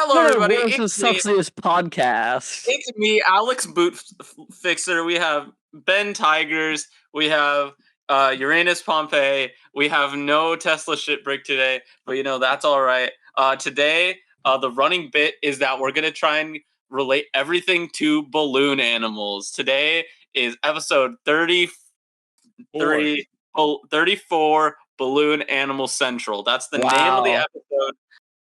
Hello, everybody. Where's the Suxiest podcast? It's me, Alex Boot Fixer. We have Ben Tigers. We have Uranus Pompeii. We have no Tesla shit break today, but that's all right. Today, the running bit is that we're gonna try and relate everything to balloon animals. Today is episode 34, Balloon Animal Central. That's the name of the episode.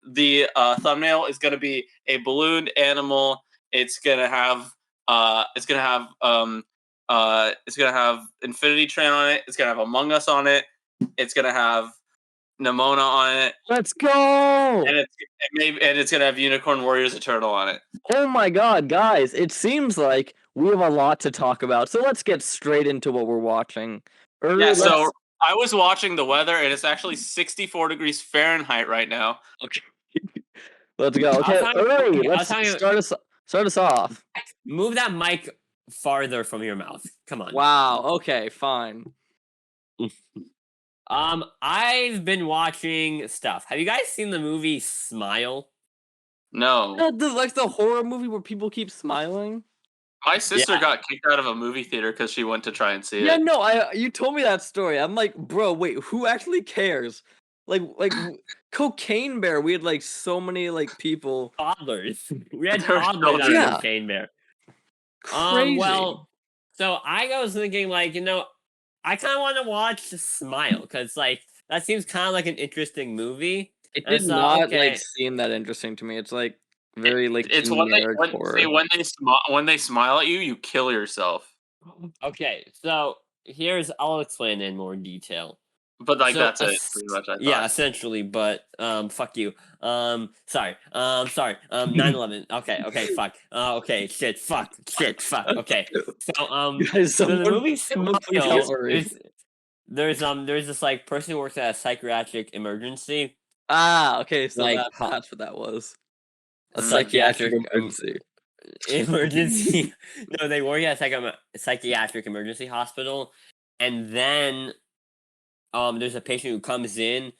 The thumbnail is going to be a ballooned animal. It's gonna have Infinity Train on it. It's gonna have Among Us on it. It's gonna have Nimona on it. Let's go! And it's gonna have Unicorn Warriors Eternal on it. Oh my god, guys! It seems like we have a lot to talk about. So let's get straight into what we're watching. So I was watching the weather, and it's actually 64 degrees Fahrenheit right now. Okay. Let's go. Okay, let's start us off. Move that mic farther from your mouth. Come on. Wow. Okay, fine. I've been watching stuff. Have you guys seen the movie Smile? No. Like the horror movie where people keep smiling? My sister got kicked out of a movie theater because she went to try and see it. Yeah, no, you told me that story. I'm like, bro, wait, who actually cares? Like Cocaine Bear, we had so many people. Toddlers. We had toddlers on Cocaine Bear. Crazy. Well, so I was thinking I kind of want to watch Smile because that seems kind of like an interesting movie. It did not seem that interesting to me. It's very it's when they smile at you, you kill yourself. Okay, so I'll explain in more detail. But that's it, pretty much. I thought. Yeah, essentially. But fuck you. Sorry. 9/11. Okay. Fuck. Okay. Shit. Fuck. Okay. So the movie Smile. There's this person who works at a psychiatric emergency. Okay. So that's what that was. A psychiatric emergency. No, they work at a psychiatric emergency hospital, and then there's a patient who comes in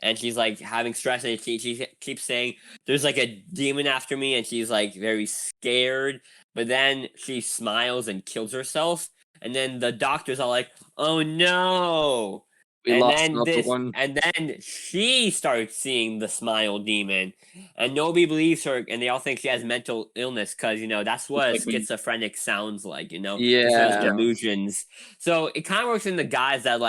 and she's having stress, and she keeps saying there's a demon after me, and she's very scared, but then she smiles and kills herself, and then the doctors are like, oh no, and then she starts seeing the smile demon, and nobody believes her, and they all think she has mental illness because that's what schizophrenic sounds like, delusions. So it kind of works in the guise that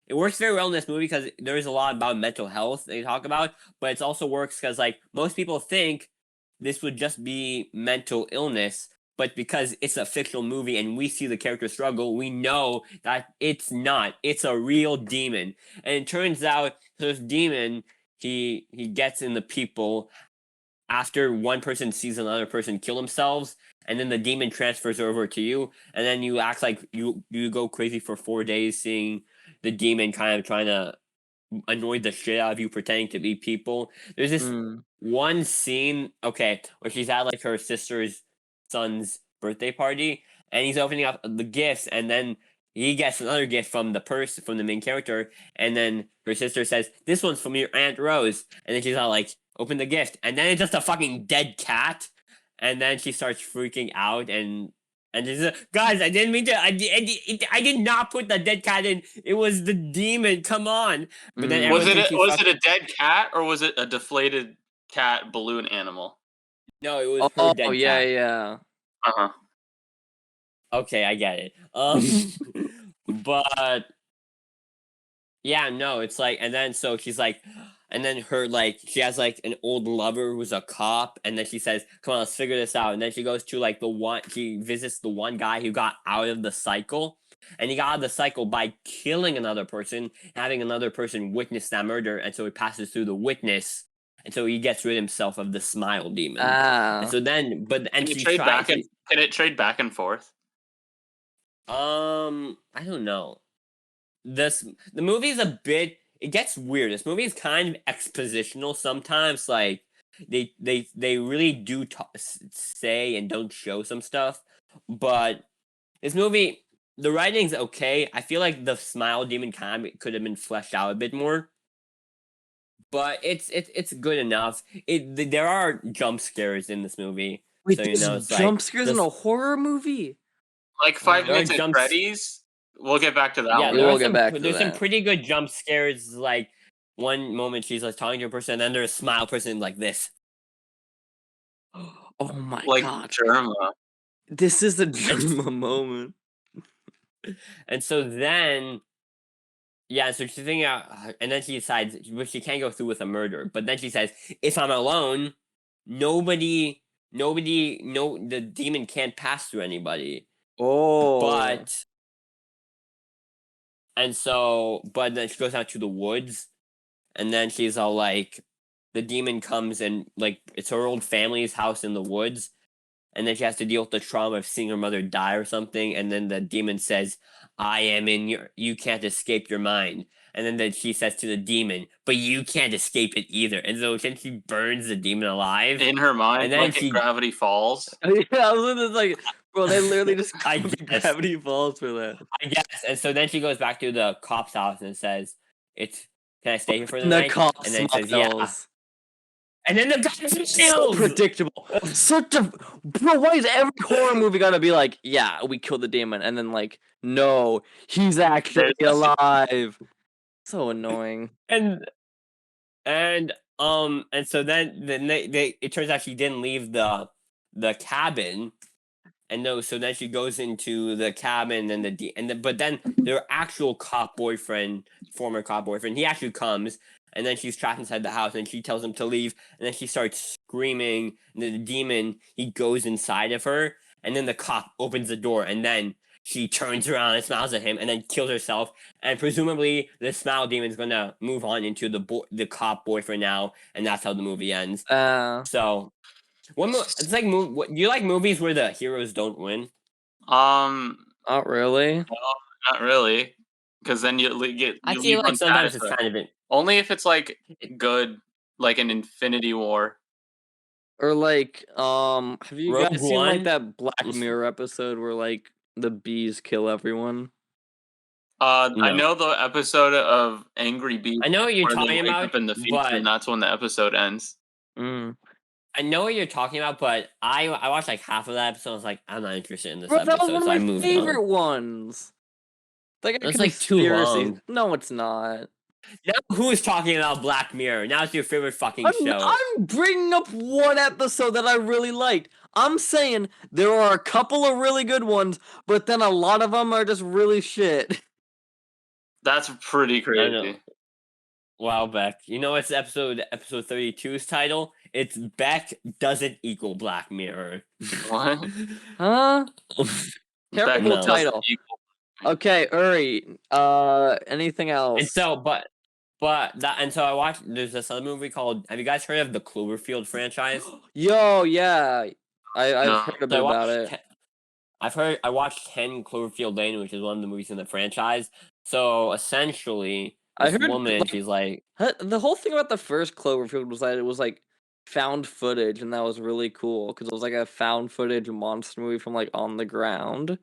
it works very well in this movie because there's a lot about mental health they talk about, but it also works because most people think this would just be mental illness, but because it's a fictional movie and we see the character struggle, we know that it's not. It's a real demon. And it turns out this demon, he gets in the people after one person sees another person kill themselves, and then the demon transfers over to you, and then you act like you go crazy for 4 days seeing the demon kind of trying to annoy the shit out of you, pretending to be people. There's this one scene, where she's at her sister's son's birthday party, and he's opening up the gifts, and then he gets another gift from the main character, and then her sister says, "This one's from your Aunt Rose," and then she's all open the gift, and then it's just a fucking dead cat, and then she starts freaking out, and she's like, guys, I didn't mean to. I did not put the dead cat in. It was the demon. Come on. But then was it a dead cat, or was it a deflated cat balloon animal? No, it was her dead cat. Yeah. Okay, I get it. But yeah, no, it's and then so she's and then her she has an old lover who's a cop, and then she says, come on, let's figure this out. And then she goes to she visits the one guy who got out of the cycle, and he got out of the cycle by killing another person, having another person witness that murder, and so he passes through the witness, and so he gets rid himself of the smile demon. And so then can it trade back and forth? I don't know. The movie is it gets weird. This movie is kind of expositional sometimes. They really do say and don't show some stuff. But this movie, the writing's okay. I feel like the smile demon kind of could have been fleshed out a bit more. but it's good enough. There are jump scares in this movie, Wait, so there's it's jump scares in just- a horror movie? Like Five There are Nights at jumps- Freddy's. We'll get back to that yeah, one. We there will are get some back to there's some that. pretty good jump scares. Like one moment she's like talking to a person, and then there's a smile person like this. Oh my Like god. Germa. This is a drama moment. And so then, yeah, so she's thinking out, and then she decides, but she can't go through with a murder. But then she says, if I'm alone, no, the demon can't pass through anybody. Oh. But then she goes out to the woods, and then she's all like, the demon comes and like it's her old family's house in the woods, and then she has to deal with the trauma of seeing her mother die or something, and then the demon says, I am in you can't escape your mind. And then she says to the demon, but you can't escape it either. And so then she burns the demon alive. In her mind, And then like in Gravity Falls. Yeah, I was just like, bro, they literally just I guess. Gravity Falls for that. I guess. And so then she goes back to the cop's house and says, can I stay here for the And the night? cops And then says, smiles. And then the guy So kills. predictable. Such a bro. Why is every horror movie gotta be like, yeah, we killed the demon, and then like, no, he's actually alive. So annoying. And so then it turns out she didn't leave the cabin, and no, so then she goes into the cabin and but then their actual former cop boyfriend, he actually comes, and then she's trapped inside the house, and she tells him to leave, and then she starts screaming, and then the demon, he goes inside of her, and then the cop opens the door, and then she turns around and smiles at him, and then kills herself, and presumably the smile demon is gonna move on into the cop boyfriend now, and that's how the movie ends. So, it's like you like movies where the heroes don't win? Not really. No, not really. Because then you get. I you feel leave like sometimes it's unsatisfied. kind of it. Only if it's like good, like an Infinity War. Or like, have you Rogue guys seen like One? that Black Mirror episode where like the bees kill everyone? I No. know the episode of Angry Bees I know what you're where they talking wake about, up in the future, and but that's when the episode ends. I know what you're talking about, but I watched like half of that episode. I was like, I'm not interested in this Bro, that was episode, one of so I my moved favorite on. ones. Like It's like too long. No, it's not. Now who's talking about Black Mirror? Now it's your favorite fucking show. I'm bringing up one episode that I really liked. I'm saying there are a couple of really good ones, but then a lot of them are just really shit. That's pretty crazy. know. Wow, Beck. You know what's episode 32's title? It's Beck doesn't equal Black Mirror. What? Huh? Beck Terrible doesn't title. equal- Okay, Uri. Anything else? And so, I watched. There's this other movie called. Have you guys heard of the Cloverfield franchise? Yo, yeah. I've No. heard a bit about it. I watched 10 Cloverfield Lane, which is one of the movies in the franchise. So essentially, I this heard, woman, like- she's like, The whole thing about the first Cloverfield was that it was like found footage, and that was really cool because it was like a found footage monster movie from like on the ground.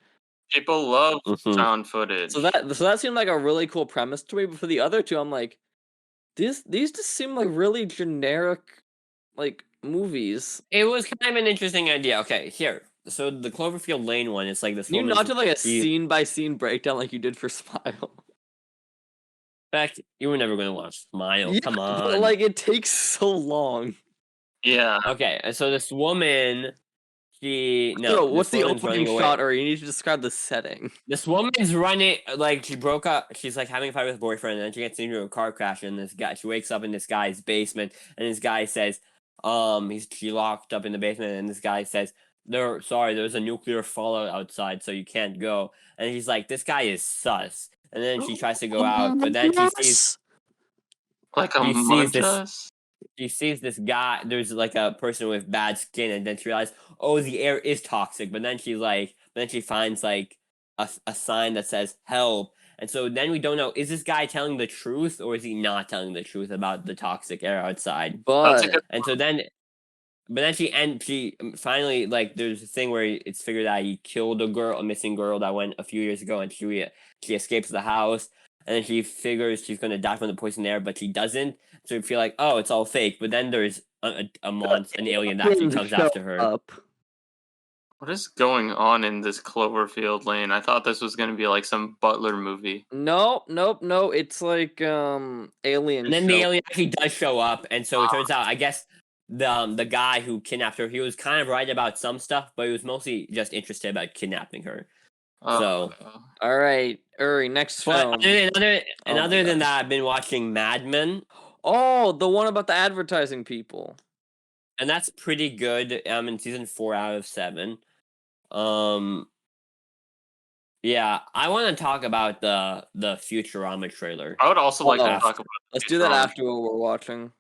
People love Mhm. found footage. So that seemed like a really cool premise to me. But for the other two, I'm like, these just seem like really generic, like movies. it was kind of an interesting idea. Okay, here. So the Cloverfield Lane one is like this. Can you woman's- not do like a she- scene by scene breakdown like you did for Smile? Beck, you were never going to watch Smile. Yeah, Come but, on. like it takes so long. Yeah. Okay, so this woman, What's the opening away. shot? Or you need to describe the setting. This woman's running, like, she broke up. She's, like, having a fight with her boyfriend, and then she gets into a car crash, and she wakes up in this guy's basement, and this guy says, she locked up in the basement, and this guy says, there's a nuclear fallout outside, so you can't go. And he's like, this guy is sus. And then she tries to go out, but then she sees... Like a He sees this- Munchus? She sees this guy, there's like a person with bad skin, and then she realizes, oh, the air is toxic. But then she finds like a sign that says help. And so then we don't know, is this guy telling the truth or is he not telling the truth about the toxic air outside? That's a But good. And so then, but then she finally, like, there's a thing where it's figured out he killed a missing girl that went a few years ago, and she escapes the house. And then she figures she's going to die from the poison air, but she doesn't. to feel like, oh, it's all fake. But then there's an alien that actually Aliens comes show after her. up. What is going on in this Cloverfield Lane? I thought this was going to be like some Butler movie. No. It's like alien. And then show. the alien actually does show up, and so it turns out, I guess the guy who kidnapped her, he was kind of right about some stuff, but he was mostly just interested about kidnapping her. So, All right, Uri, next but film. other than that, I've been watching Mad Men, Oh, the one about the advertising people. and that's pretty good. I'm in season 4 out of 7. Yeah, I want to talk about the Futurama trailer. I would also like to Oh. talk about. Let's do that after what we're watching.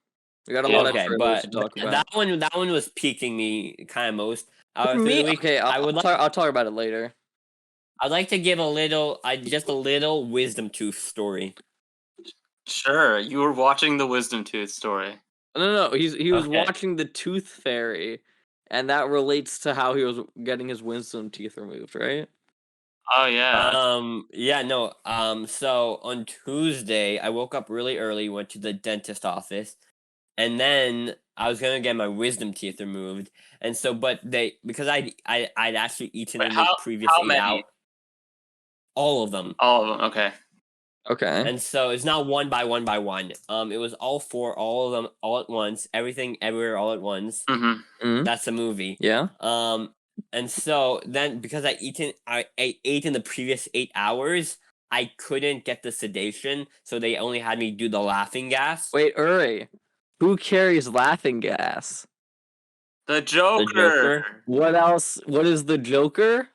We got a lot of Okay, trailers to but talk about. that one was piquing me kind of most. Me? Week. Okay, I'll talk about it later. I'd like to give just a little wisdom tooth story. Sure, you were watching the Wisdom Tooth story. No. He was Okay. watching the Tooth Fairy, and that relates to how he was getting his wisdom teeth removed, right? Oh yeah. So on Tuesday, I woke up really early, went to the dentist office, and then I was gonna get my wisdom teeth removed. And so, because I'd actually eaten Wait, in the previous how 8 many? hours, all of them. All of them. Okay. Okay. And so it's not one by one by one. It was all 4, all of them, all at once. Everything, everywhere, all at once. Mm-hmm. That's a movie. Yeah. And so then because I ate in the previous 8 hours, I couldn't get the sedation, so they only had me do the laughing gas. Wait, Uri, who carries laughing gas? The Joker. Joker? What else? What is the Joker?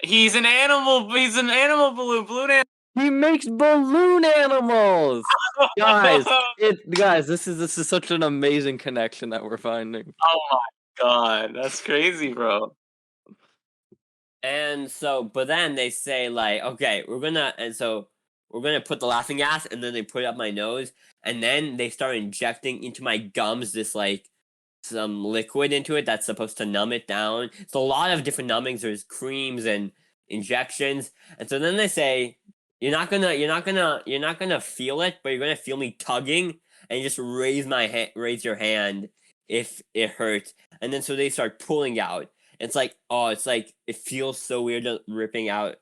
He's an animal. He's an animal balloon animal. He makes balloon animals. Guys, this is such an amazing connection that we're finding. Oh my god, that's crazy, bro. And so, but then they say like, okay, we're gonna put the laughing gas, and then they put it up my nose, and then they start injecting into my gums this like some liquid into it that's supposed to numb it down. It's a lot of different numbings. There's creams and injections, and so then they say you're not gonna feel it, but you're gonna feel me tugging, and you just raise your hand if it hurts, and then so they start pulling out. It's like, it feels so weird ripping out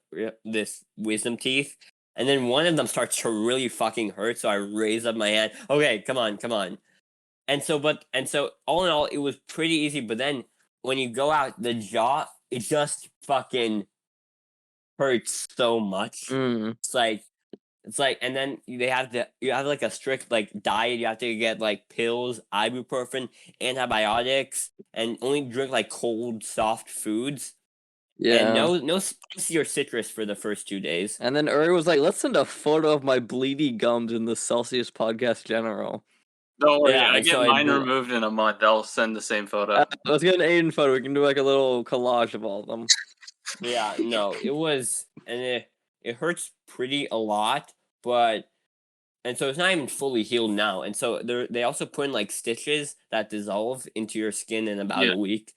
this wisdom teeth. And then one of them starts to really fucking hurt, so I raise up my hand. Okay, come on. And so all in all, it was pretty easy. But then when you go out, the jaw, it just fucking hurts so much. It's like, and then you have like a strict like diet. You have to get like pills, ibuprofen, antibiotics, and only drink like cold, soft foods. Yeah. And no spicy or citrus for the first 2 days. And then Uri was like, let's send a photo of my bleedy gums in the Celsius Podcast General. Don't worry, Yeah, I get so mine removed in a month. They'll send the same photo. Let's get an Aiden photo. We can do like a little collage of all of them. Yeah, no, it was, and it hurts a lot, and so it's not even fully healed now. And so they also put in like stitches that dissolve into your skin in about a week.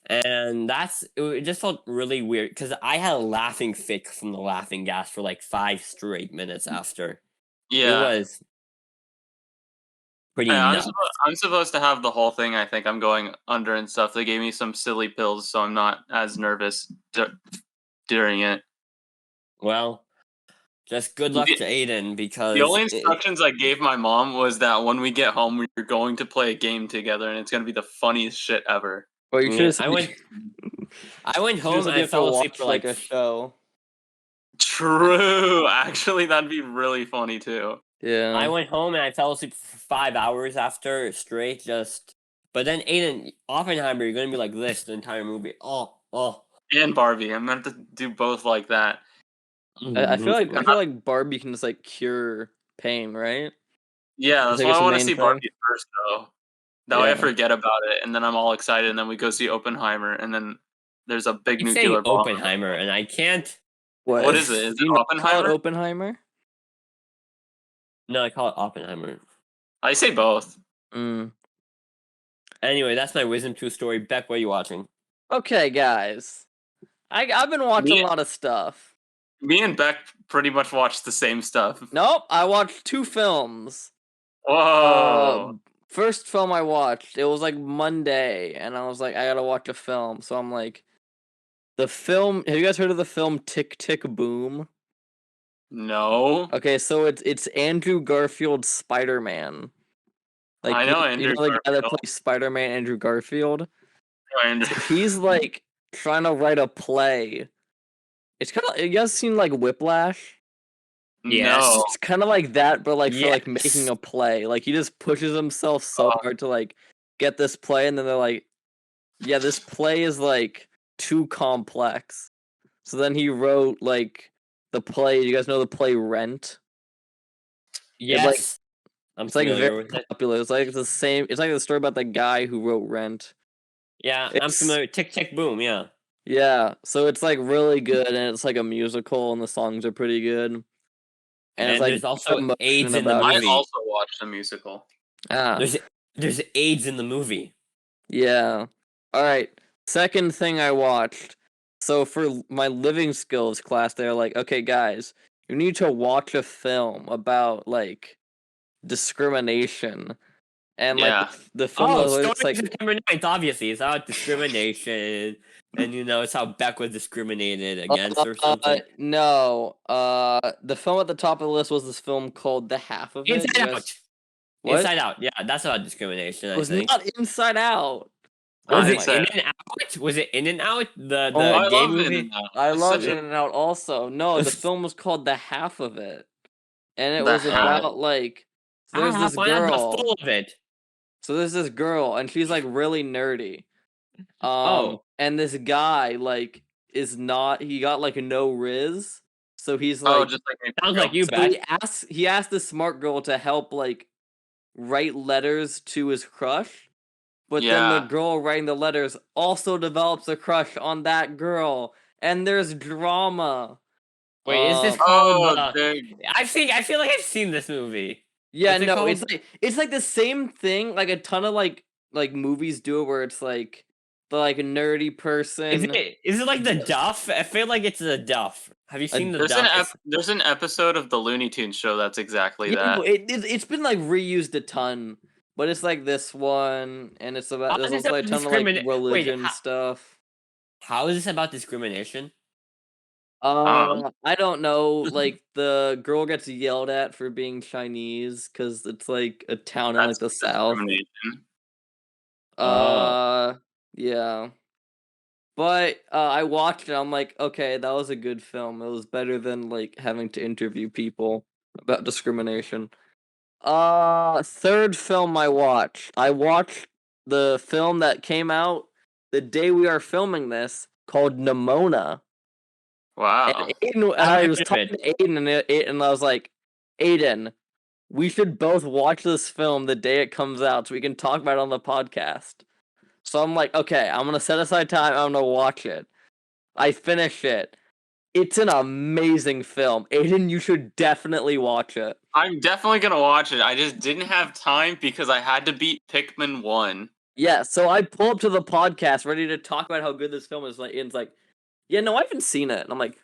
And it just felt really weird because I had a laughing fit from the laughing gas for like 5 straight minutes after. Yeah. It was pretty Hey, nuts. I'm supposed to have the whole thing. I think I'm going under and stuff. They gave me some silly pills, so I'm not as nervous during it. Well, just good luck to Aiden, because the only instructions I gave my mom was that when we get home, we're going to play a game together, and it's going to be the funniest shit ever. Well, you should. I went home and I fell asleep for like a show. True. Actually, that'd be really funny too. Yeah. I went home and I fell asleep for 5 hours after straight. But then Aiden Oppenheimer, you're gonna be like this the entire movie. Oh. And Barbie, I'm meant to do both like that. I feel like Barbie can just like cure pain, right? Yeah, that's why I want to see Barbie first, though. That way I forget about it, and then I'm all excited, and then we go see Oppenheimer, and then there's a big nuclear bomb. Oppenheimer, and I can't. What is it? Is it Oppenheimer? Call it Oppenheimer? No, I call it Oppenheimer. I say both. Anyway, that's my wisdom tooth story. Beck, what are you watching? Okay, guys. I've been watching a lot of stuff. Me and Beck pretty much watched the same stuff. Nope, I watched 2 films. Whoa. First film I watched, it was like Monday, and I was like, I gotta watch a film. So I'm like, the film. Have you guys heard of the film Tick Tick Boom? No. Okay, so it's Andrew Garfield's Spider-Man. Like I know you Andrew know the guy that Garfield. plays Spider-Man, Andrew Garfield. Andrew. So he's like trying to write a play. It's kind of, you guys seen like Whiplash? Yes. No. It's kind of like that, but like for like making Yes. a play. Like he just pushes himself so Oh. hard to like get this play, and then they're like, yeah, this play is like too complex. So then he wrote like the play. You guys know the play Rent? Yes. I'm It's like familiar very with it. popular. It's like the same. It's like the story about the guy who wrote Rent. Yeah, I'm It's familiar. Tick Tick Boom. Yeah. yeah. So it's like really good, and it's like a musical, and the songs are pretty good. And it's And like there's also emotion AIDS in the about I it. movie. also watched the musical. Ah, There's AIDS in the movie. yeah. All right. Second thing I watched. So for my living skills class, they're like, okay, guys, you need to watch a film about like discrimination. And like Yeah. the film Oh, was Story it's of like September 9th, obviously. It's about discrimination. And it's how Beck was discriminated against or something. no. The film at the top of the list was this film called The Half of It. You Inside guys, Out. what? Inside Out. Yeah, that's about discrimination, It I was think. not Inside Out. Was Oh it my In Inside and Out? Was it In and Out? The Oh, I gay love movie? I It's love such In a and Out also. No, the film was called The Half of It. And it the was half. about like so there's Ah, this why not the girl. full of it? So there's this girl and she's like really nerdy. Oh, And this guy like is not he got like no riz. So he's Oh, like just like me. sounds like you, so Beck. he asked the smart girl to help like write letters to his crush. But then the Yeah. girl writing the letters also develops a crush on that girl. And there's drama. Wait, is this Um called Oh, dude. I feel like I've seen this movie. Yeah, What's it no, called? it's like the same thing. Like a ton of like movies do it, where it's like the like nerdy person. Is it like the Duff? I feel like it's the Duff. Have you seen the There's Duff? there's an episode of the Looney Tunes show that's exactly Yeah, no, that. it's been like reused a ton, but it's like this one, and it's about How there's is this also like, a about ton of like Wait, religion stuff. how is this about discrimination? Um, I don't know. Like the girl gets yelled at for being Chinese because it's like a town in like that's the South. discrimination. Oh. Yeah. But I watched it. I'm like, okay, that was a good film. It was better than like having to interview people about discrimination. Third film I watched. I watched the film that came out the day we are filming this called Nimona. Wow. And I was talking to Aiden, and I was like, Aiden, we should both watch this film the day it comes out so we can talk about it on the podcast. So I'm like, okay, I'm gonna set aside time. I'm gonna watch it. I finish it. It's an amazing film. Aiden, you should definitely watch it. I'm definitely gonna watch it. I just didn't have time because I had to beat Pikmin 1. Yeah, so I pull up to the podcast ready to talk about how good this film is. Like, Aiden's like, yeah, no, I haven't seen it. And I'm like,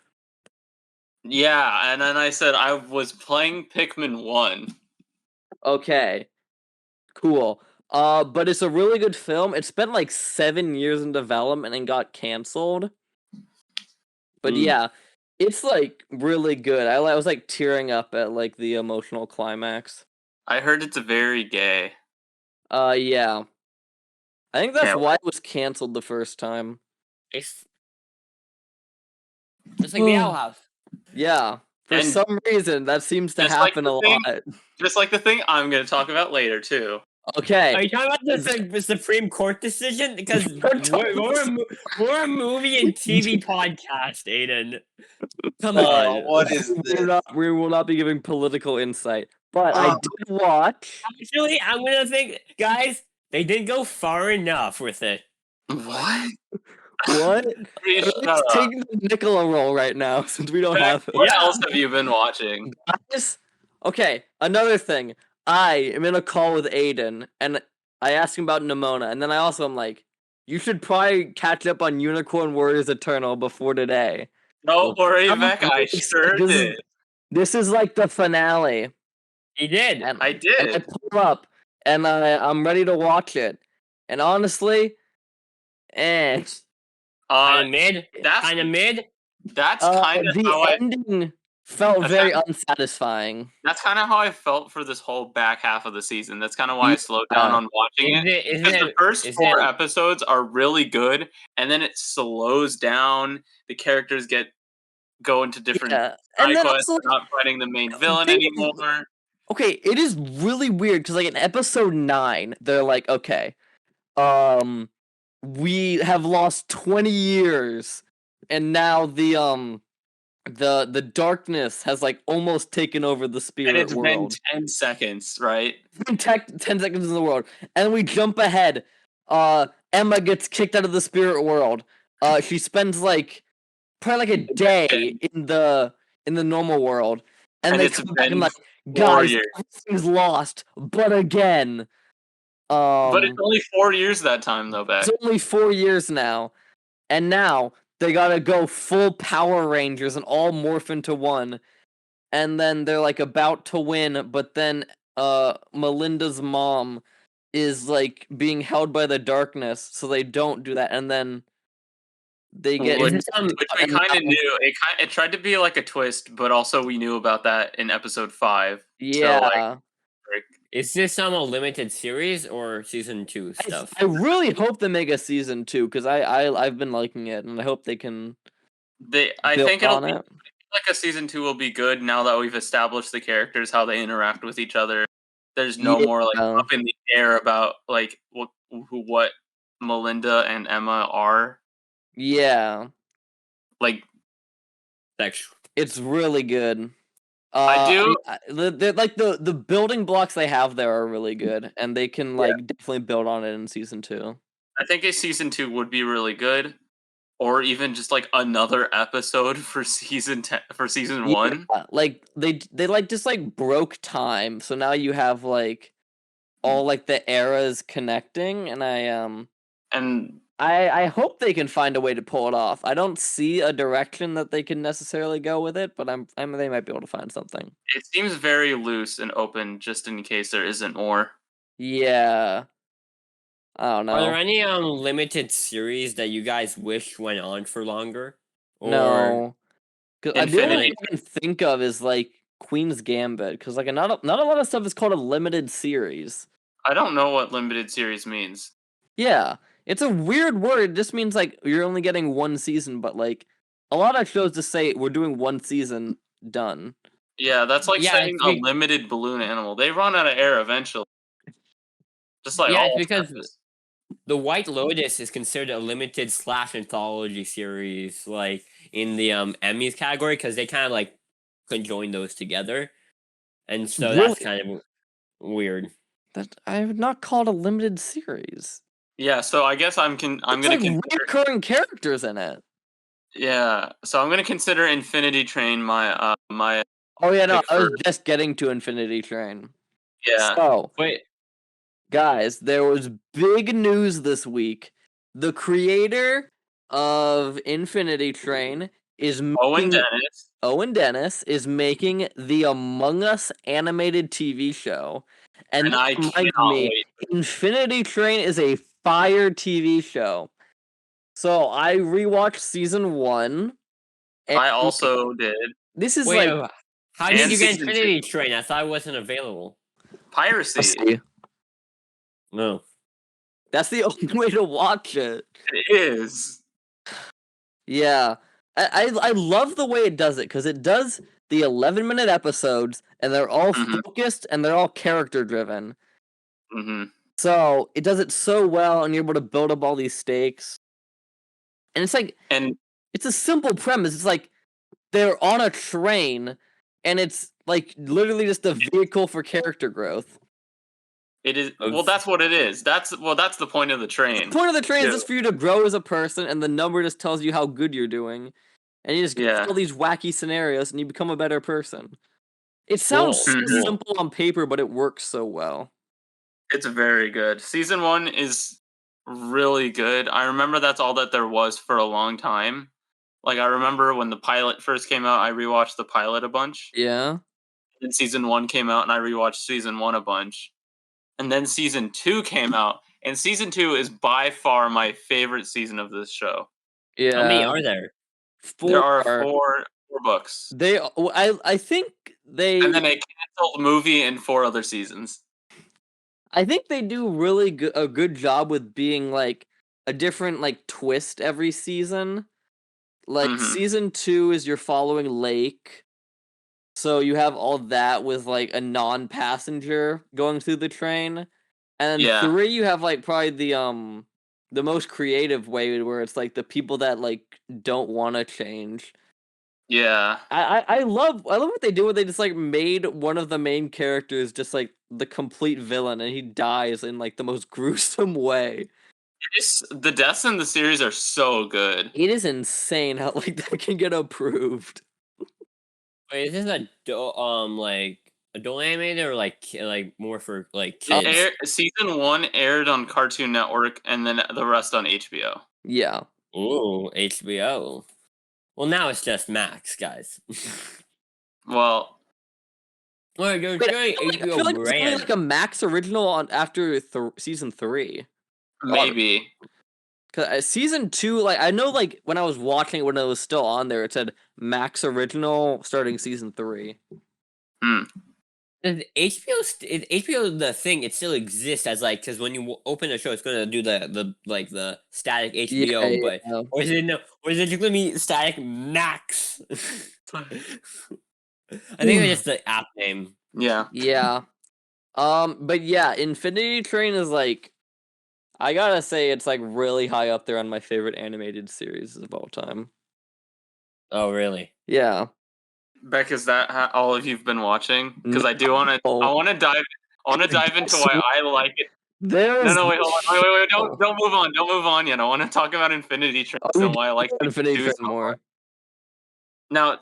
Yeah, and then I said I was playing Pikmin 1. okay, cool. But it's a really good film. It spent like 7 years in development and got canceled. But yeah, it's like really good. I was like tearing up at like the emotional climax. I heard it's very gay. Yeah. I think that's Yeah. why it was canceled the first time. It's just like the Owl House. Yeah. For And some reason, that seems to just like happen the a thing- lot. Just like the thing I'm gonna talk about later too. Okay. Are you talking about the Supreme Court decision? Because we're a movie and TV podcast, Aiden. Come on. What is this? We will not be giving political insight. But I did watch. Actually, I'm gonna think, guys, they didn't go far enough with it. What? What? Please shut Let's up. take the Nicola role right now since we don't have it. What else have you been watching? Okay, another thing. I am in a call with Aiden, and I asked him about Nimona, and then I also am like, you should probably catch up on Unicorn Warriors Eternal before today. Don't worry, I'm Beck. I really sure excited. did. This is like the finale. He did. And I and I did. pull up, and I'm ready to watch it. And honestly, eh. Kind Uh, of mid. that's Kind of mid. that's kind of The how I. ending felt That's very kind unsatisfying. that's kind of how I felt for this whole back half of the season. That's kind of why I slowed down Yeah. on watching Is it. it? Isn't Because the it? first Is 4 it? episodes are really good, and then it slows down. The characters go into different Yeah, and side then quests. also, They're not fighting the main villain they anymore. okay, it is really weird because like in episode 9, they're like, okay, um, we have lost 20 years, and now the darkness has like almost taken over the And spirit it's been world. 10 seconds, right? 10 seconds in the world, and we jump ahead. Emma gets kicked out of the spirit world. She spends like probably like a day in the normal world, and And they it's come back and been like, 4 guys, years. everything's lost, but again. But it's only 4 years that time, though, It's Beck. only 4 years now, and now they gotta go full Power Rangers and all morph into one, and then they're like about to win, but then Melinda's mom is like being held by the darkness, so they don't do that, and then they get Is Which, it some? which we and kind of now, knew. It tried to be like a twist, but also we knew about that in episode 5. So, like, yeah. Is this some a limited series or season 2 stuff? I really hope they make a season 2 because I've been liking it, and I hope they can I build think it'll on be it. like a season 2 will be good now that we've established the characters, how they interact with each other. There's no more like Yeah, up in the air about like what Melinda and Emma are. yeah, Like, Sexual. it's really good. I do. Like the building blocks they have there are really good, and they can Yeah, like definitely build on it in season 2. I think a season 2 would be really good, or even just like another episode for season Yeah, 1. like they like just like broke time, so now you have like all like the eras connecting, and And I hope they can find a way to pull it off. I don't see a direction that they can necessarily go with it, but they might be able to find something. it seems very loose and open, just in case there isn't more. Yeah, I don't Are there know. any limited series that you guys wish went on for longer? Or No, because the only Infinity. thing I can think of is like Queen's Gambit, because like not a lot of stuff is called a limited series. I don't know what limited series means. Yeah, it's a weird word. It just means like you're only getting one season, but like a lot of shows just say we're doing one season, done. Yeah, that's like yeah, saying a limited balloon animal. They run out of air eventually, just like it's all because service. the White Lotus is considered a limited slash anthology series, like in the Emmys category, because they kind of like conjoin those together, and so Really, that's kind of weird. that I would not call it a limited series. Yeah, so I guess I'm It's gonna like consider. recurring characters in it. Yeah, so I'm gonna consider Infinity Train my Oh yeah, no, pick I for. was just getting to Infinity Train. Yeah. So, Wait, guys, there was big news this week. The creator of Infinity Train is Owen making Dennis. Owen Dennis is making the Among Us animated TV show. And And this I reminded cannot me, wait. Infinity Train is a fire TV show. So I rewatched season 1, and I like, also did. this is wait, like how did And you get season 2. Infinity Train? I thought it wasn't available. Piracy. No. That's the only way to watch it. It is. Yeah. I love the way it does it, because it does the 11-minute episodes, and they're all Mm-hmm. focused, and they're all character driven. Mm-hmm. So it does it so well, and you're able to build up all these stakes. And it's like, And it's a simple premise. It's like they're on a train, and it's like literally just a vehicle for character growth. it is. Of- Well, that's what it is. That's the point of the train. The point of the train is too. just for you to grow as a person, and the number just tells you how good you're doing. And you just get Yeah. all these wacky scenarios, and you become a better person. It sounds so Mhm. simple on paper, but it works so well. It's very good. Season 1 is really good. I remember that's all that there was for a long time. Like, I remember when the pilot first came out, I rewatched the pilot a bunch. Yeah. Then season 1 came out, and I rewatched season 1 a bunch. And then season 2 came out, and season 2 is by far my favorite season of this show. Yeah. How many are there? There are four books. I think they. And then a canceled movie and 4 other seasons. I think they do really a good job with being like a different like twist every season. Like season 2 is you're following Lake, so you have all that with like a non-passenger going through the train, and then 3 you have like probably the most creative way where it's like the people that like don't want to change. Yeah. I love what they do where they just like made one of the main characters just like the complete villain and he dies in like the most gruesome way. The deaths in the series are so good. It is insane how like that can get approved. Wait, is this like adult animated or like more for like kids? Season 1 aired on Cartoon Network and then the rest on HBO. Yeah. Ooh, HBO. Well, now it's just Max, guys. Well, I feel like it's only like a Max original on after season 3. Maybe. Cause season 2, like I know, like when I was watching it when it was still on there, it said Max original starting season 3. Is HBO the thing? It still exists as like because when you open the show, it's gonna do the static HBO, but or is it just gonna be static Max? I think it's just the app name. Yeah. Yeah. But yeah, Infinity Train is like, I gotta say it's like really high up there on my favorite animated series of all time. Oh really? Yeah. Beck, is that all of you've been watching? Because I do want to. I want to dive into why I like it. No, wait, hold on. Wait. Don't move on. Don't move on yet. I want to talk about Infinity Train and why I like Infinity Train more. Now,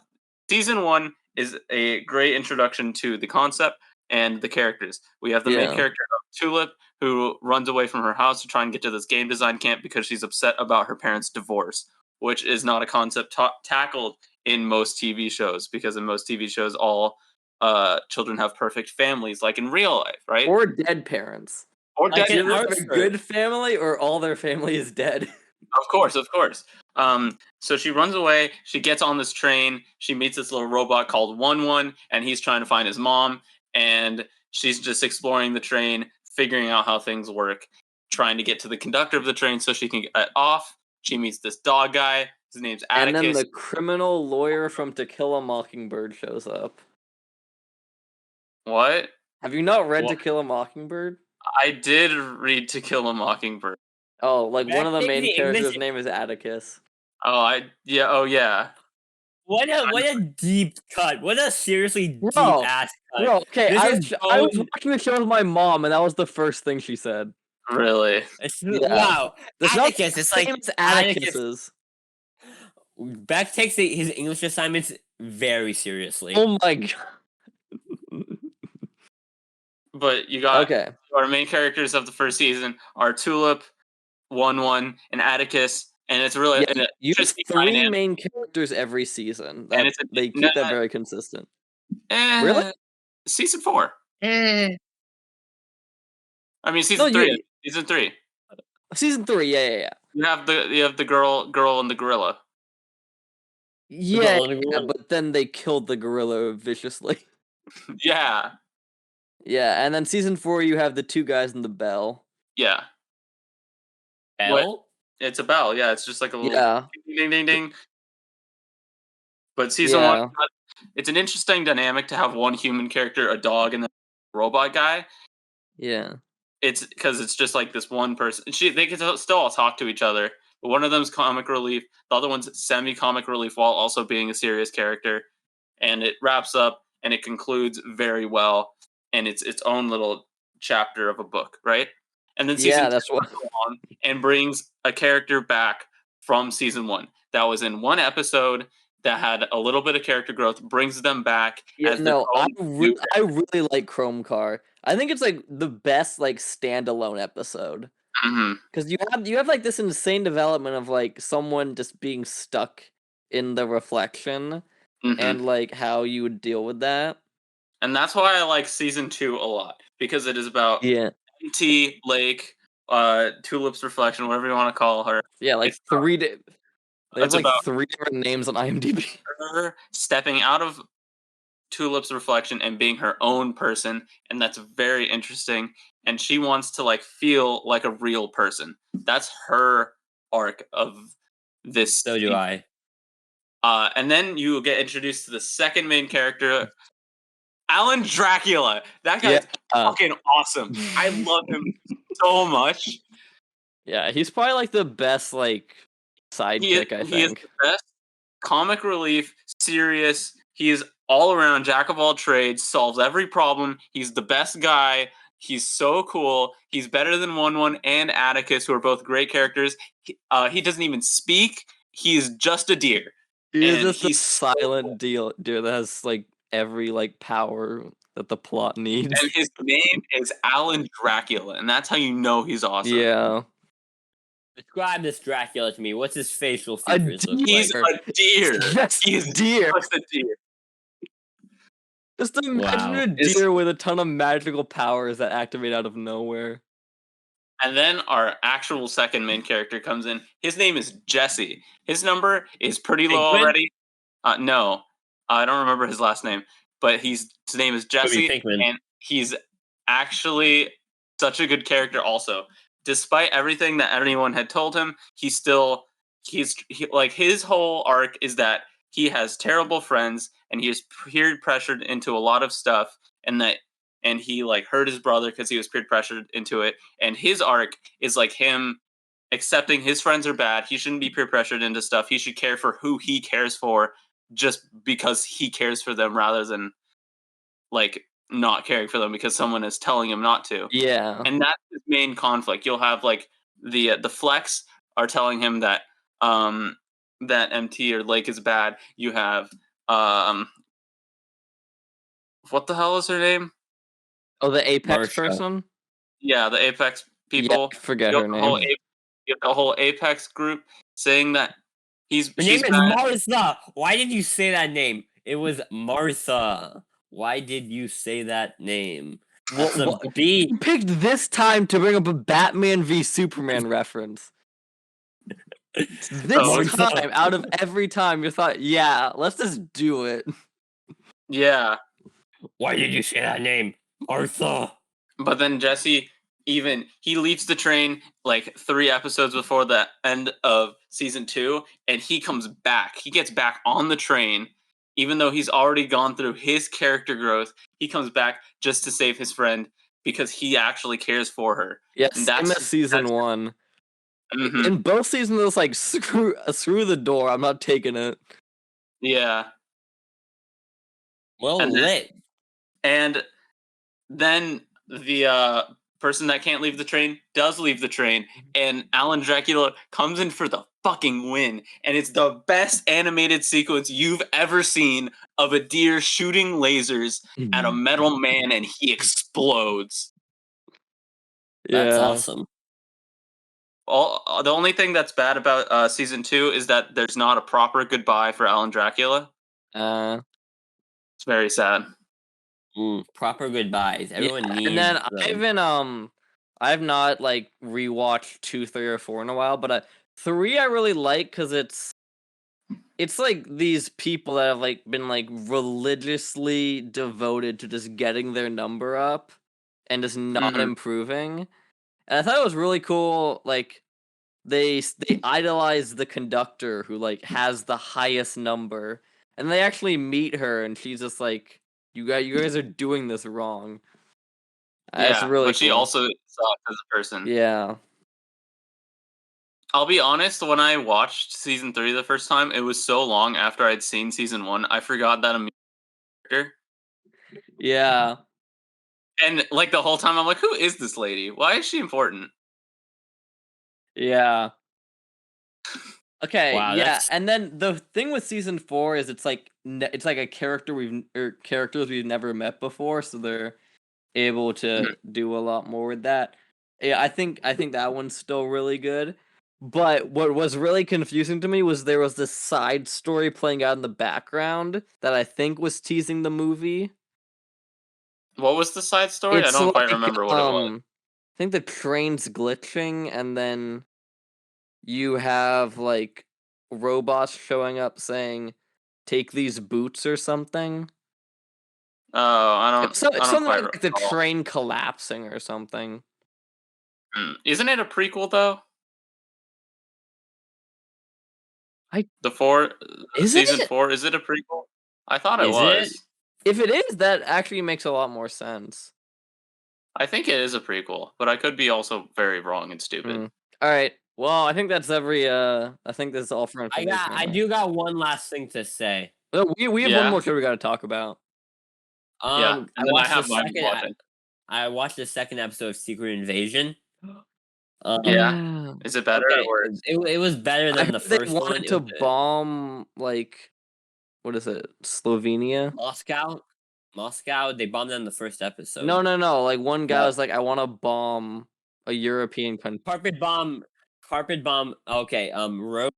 season 1 is a great introduction to the concept and the characters. We have the main character of Tulip, who runs away from her house to try and get to this game design camp because she's upset about her parents' divorce, which is not a concept tackled in most TV shows, because in most TV shows, all children have perfect families, like in real life, right? Or dead parents. Or dead parents. A good family, or all their family is dead. Of course. So she runs away. She gets on this train. She meets this little robot called 1-1, and he's trying to find his mom. And she's just exploring the train, figuring out how things work, trying to get to the conductor of the train so she can get off. She meets this dog guy. His name's Atticus. And then the criminal lawyer from To Kill a Mockingbird shows up. What? Have you not read To Kill a Mockingbird? I did read To Kill a Mockingbird. Oh, like one of the main characters' name is Atticus. Oh yeah. What a deep cut. What a seriously deep ass cut. Bro, okay, I was watching the show with my mom, and that was the first thing she said. Really? Wow. Atticus, it's like Atticus's. Beck takes his English assignments very seriously. Oh my god. But you got our main characters of the first season are Tulip, 1-1, and Atticus, and it's really you have 3 main characters every season. And they keep that very consistent. Really? Season 4. I mean season 3. Season 3. Season 3, yeah. You have the girl and the gorilla. Yeah, but then they killed the gorilla viciously. Yeah. Yeah, and then season 4 you have the 2 guys in the bell. Yeah. Bell? What? It's a bell, yeah. It's just like a little ding ding ding. But season 1, it's an interesting dynamic to have one human character, a dog, and then a robot guy. Yeah. It's because it's just like this one person. They can still all talk to each other, but one of them's comic relief, the other one's semi-comic relief while also being a serious character. And it wraps up and it concludes very well, and it's its own little chapter of a book, right? And then season 2 that's what goes on and brings a character back from season 1 that was in one episode that had a little bit of character growth, brings them back. I really like Chrome Car. I think it's like the best like standalone episode. Because you have like this insane development of like someone just being stuck in the reflection and like how you would deal with that. And that's why I like season 2 a lot, because it is about Yeah. MT, Lake, Tulip's reflection, whatever you want to call her. Yeah, like It's 3 They have it's like about 3 different names on IMDb. her stepping out of Tulip's reflection and being her own person, and that's very interesting. And she wants to like feel like a real person. That's her arc of this. So do I. And then you get introduced to the second main character, Alan Dracula. That guy's fucking awesome. I love him so much. Yeah, he's probably like the best like sidekick, I He is think. the best comic relief, serious. He is all around jack of all trades, solves every problem. He's the best guy. He's so cool. He's better than One and Atticus, who are both great characters. He doesn't even speak. He's just a deer. He's And just a he's so silent cool. deer that has like every like power that the plot needs. And his name is Alan Dracula, and that's how you know he's awesome. Yeah. Describe this Dracula to me. What's his facial A features look He's like? a deer. Just He's deer. just a deer. Just imagine Wow. a deer with a ton of magical powers that activate out of nowhere. And then our actual second main character comes in. His name is Jesse. His number is pretty low Pinkman? already. No, I don't remember his last name, but his name is Jesse, Pinkman. and he's actually such a good character. Also, despite everything that anyone had told him, he's like his whole arc is that he has terrible friends and he is peer pressured into a lot of stuff, and he like hurt his brother because he was peer pressured into it. And his arc is like him accepting his friends are bad. He shouldn't be peer pressured into stuff. He should care for who he cares for just because he cares for them rather than like not caring for them because someone is telling him not to. Yeah. And that's his main conflict. You'll have like the flex are telling him that that MT or Lake is bad. You have what the hell is her name? Oh, the Apex Marsha. person? Yeah, the Apex Yeah, people. forget You her have the whole name. you have the whole Apex group saying that Her she's name is bad. Martha. Why did you say that name? It was Martha. Why did you say that name? That's a B. You picked this time to bring up a Batman v Superman reference. This Oh, time, out of every time, you thought, yeah, let's just do it. yeah. Why did you say that name? Martha. But then Jesse he leaves the train like 3 episodes before the end of season 2, and he comes back. He gets back on the train, even though he's already gone through his character growth. He comes back just to save his friend because he actually cares for her. Yes, And same as season 1. Mhm. In both seasons, it was like, screw the door, I'm not taking it. Yeah. Well And then- lit. And then the person that can't leave the train does leave the train, and Alan Dracula comes in for the fucking win. And it's the best animated sequence you've ever seen of a deer shooting lasers at a metal man, and he explodes. That's Yeah. awesome. The only thing that's bad about season 2 is that there's not a proper goodbye for Alan Dracula. It's very sad. Proper goodbyes. Everyone needs and then them. I have not like rewatched 2, 3, or 4 in a while, but 3 I really like because it's like these people that have like been like religiously devoted to just getting their number up and just not Mhm. improving. And I thought it was really cool. Like they idolize the conductor who like has the highest number, and they actually meet her, and she's just like, you guys are doing this wrong. That's Yeah, really but she cool. also sucks as a person. Yeah. I'll be honest, when I watched season 3 the first time, it was so long after I'd seen season 1, I forgot that I'm character. Yeah. And like the whole time I'm like, who is this lady? Why is she important? Yeah. Okay, Wow, yeah, that's- and then the thing with season 4 is it's like a character characters we've never met before, so they're able to do a lot more with that. Yeah, I think that one's still really good. But what was really confusing to me was there was this side story playing out in the background that I think was teasing the movie. What was the side story? I It's don't quite like, remember what it was. I think the train's glitching, and then you have like robots showing up saying, "Take these boots" or something. Oh, I So don't something quite like the recall. train collapsing or something. Isn't it a prequel though? I The four Isn't season it? 4, is it a prequel? I thought it Is it? was. If it is, that actually makes a lot more sense. I think it is a prequel, but I could be also very wrong and stupid. All right. Well, I think that's every. I think that's all for I information. got one last thing to say. No, we have one Yeah? more show we got to talk about. Yeah, I and then I watched the have mine second. watching. I watched the second episode of Secret Invasion. Yeah. Is it better Okay, or worse? it was better I than heard the they first one. wanted It to was bomb like what is it, Slovenia? Moscow. They bombed them in the first episode. No. Like one guy What? was like, "I want to bomb a European country." Carpet bomb. Okay. Rose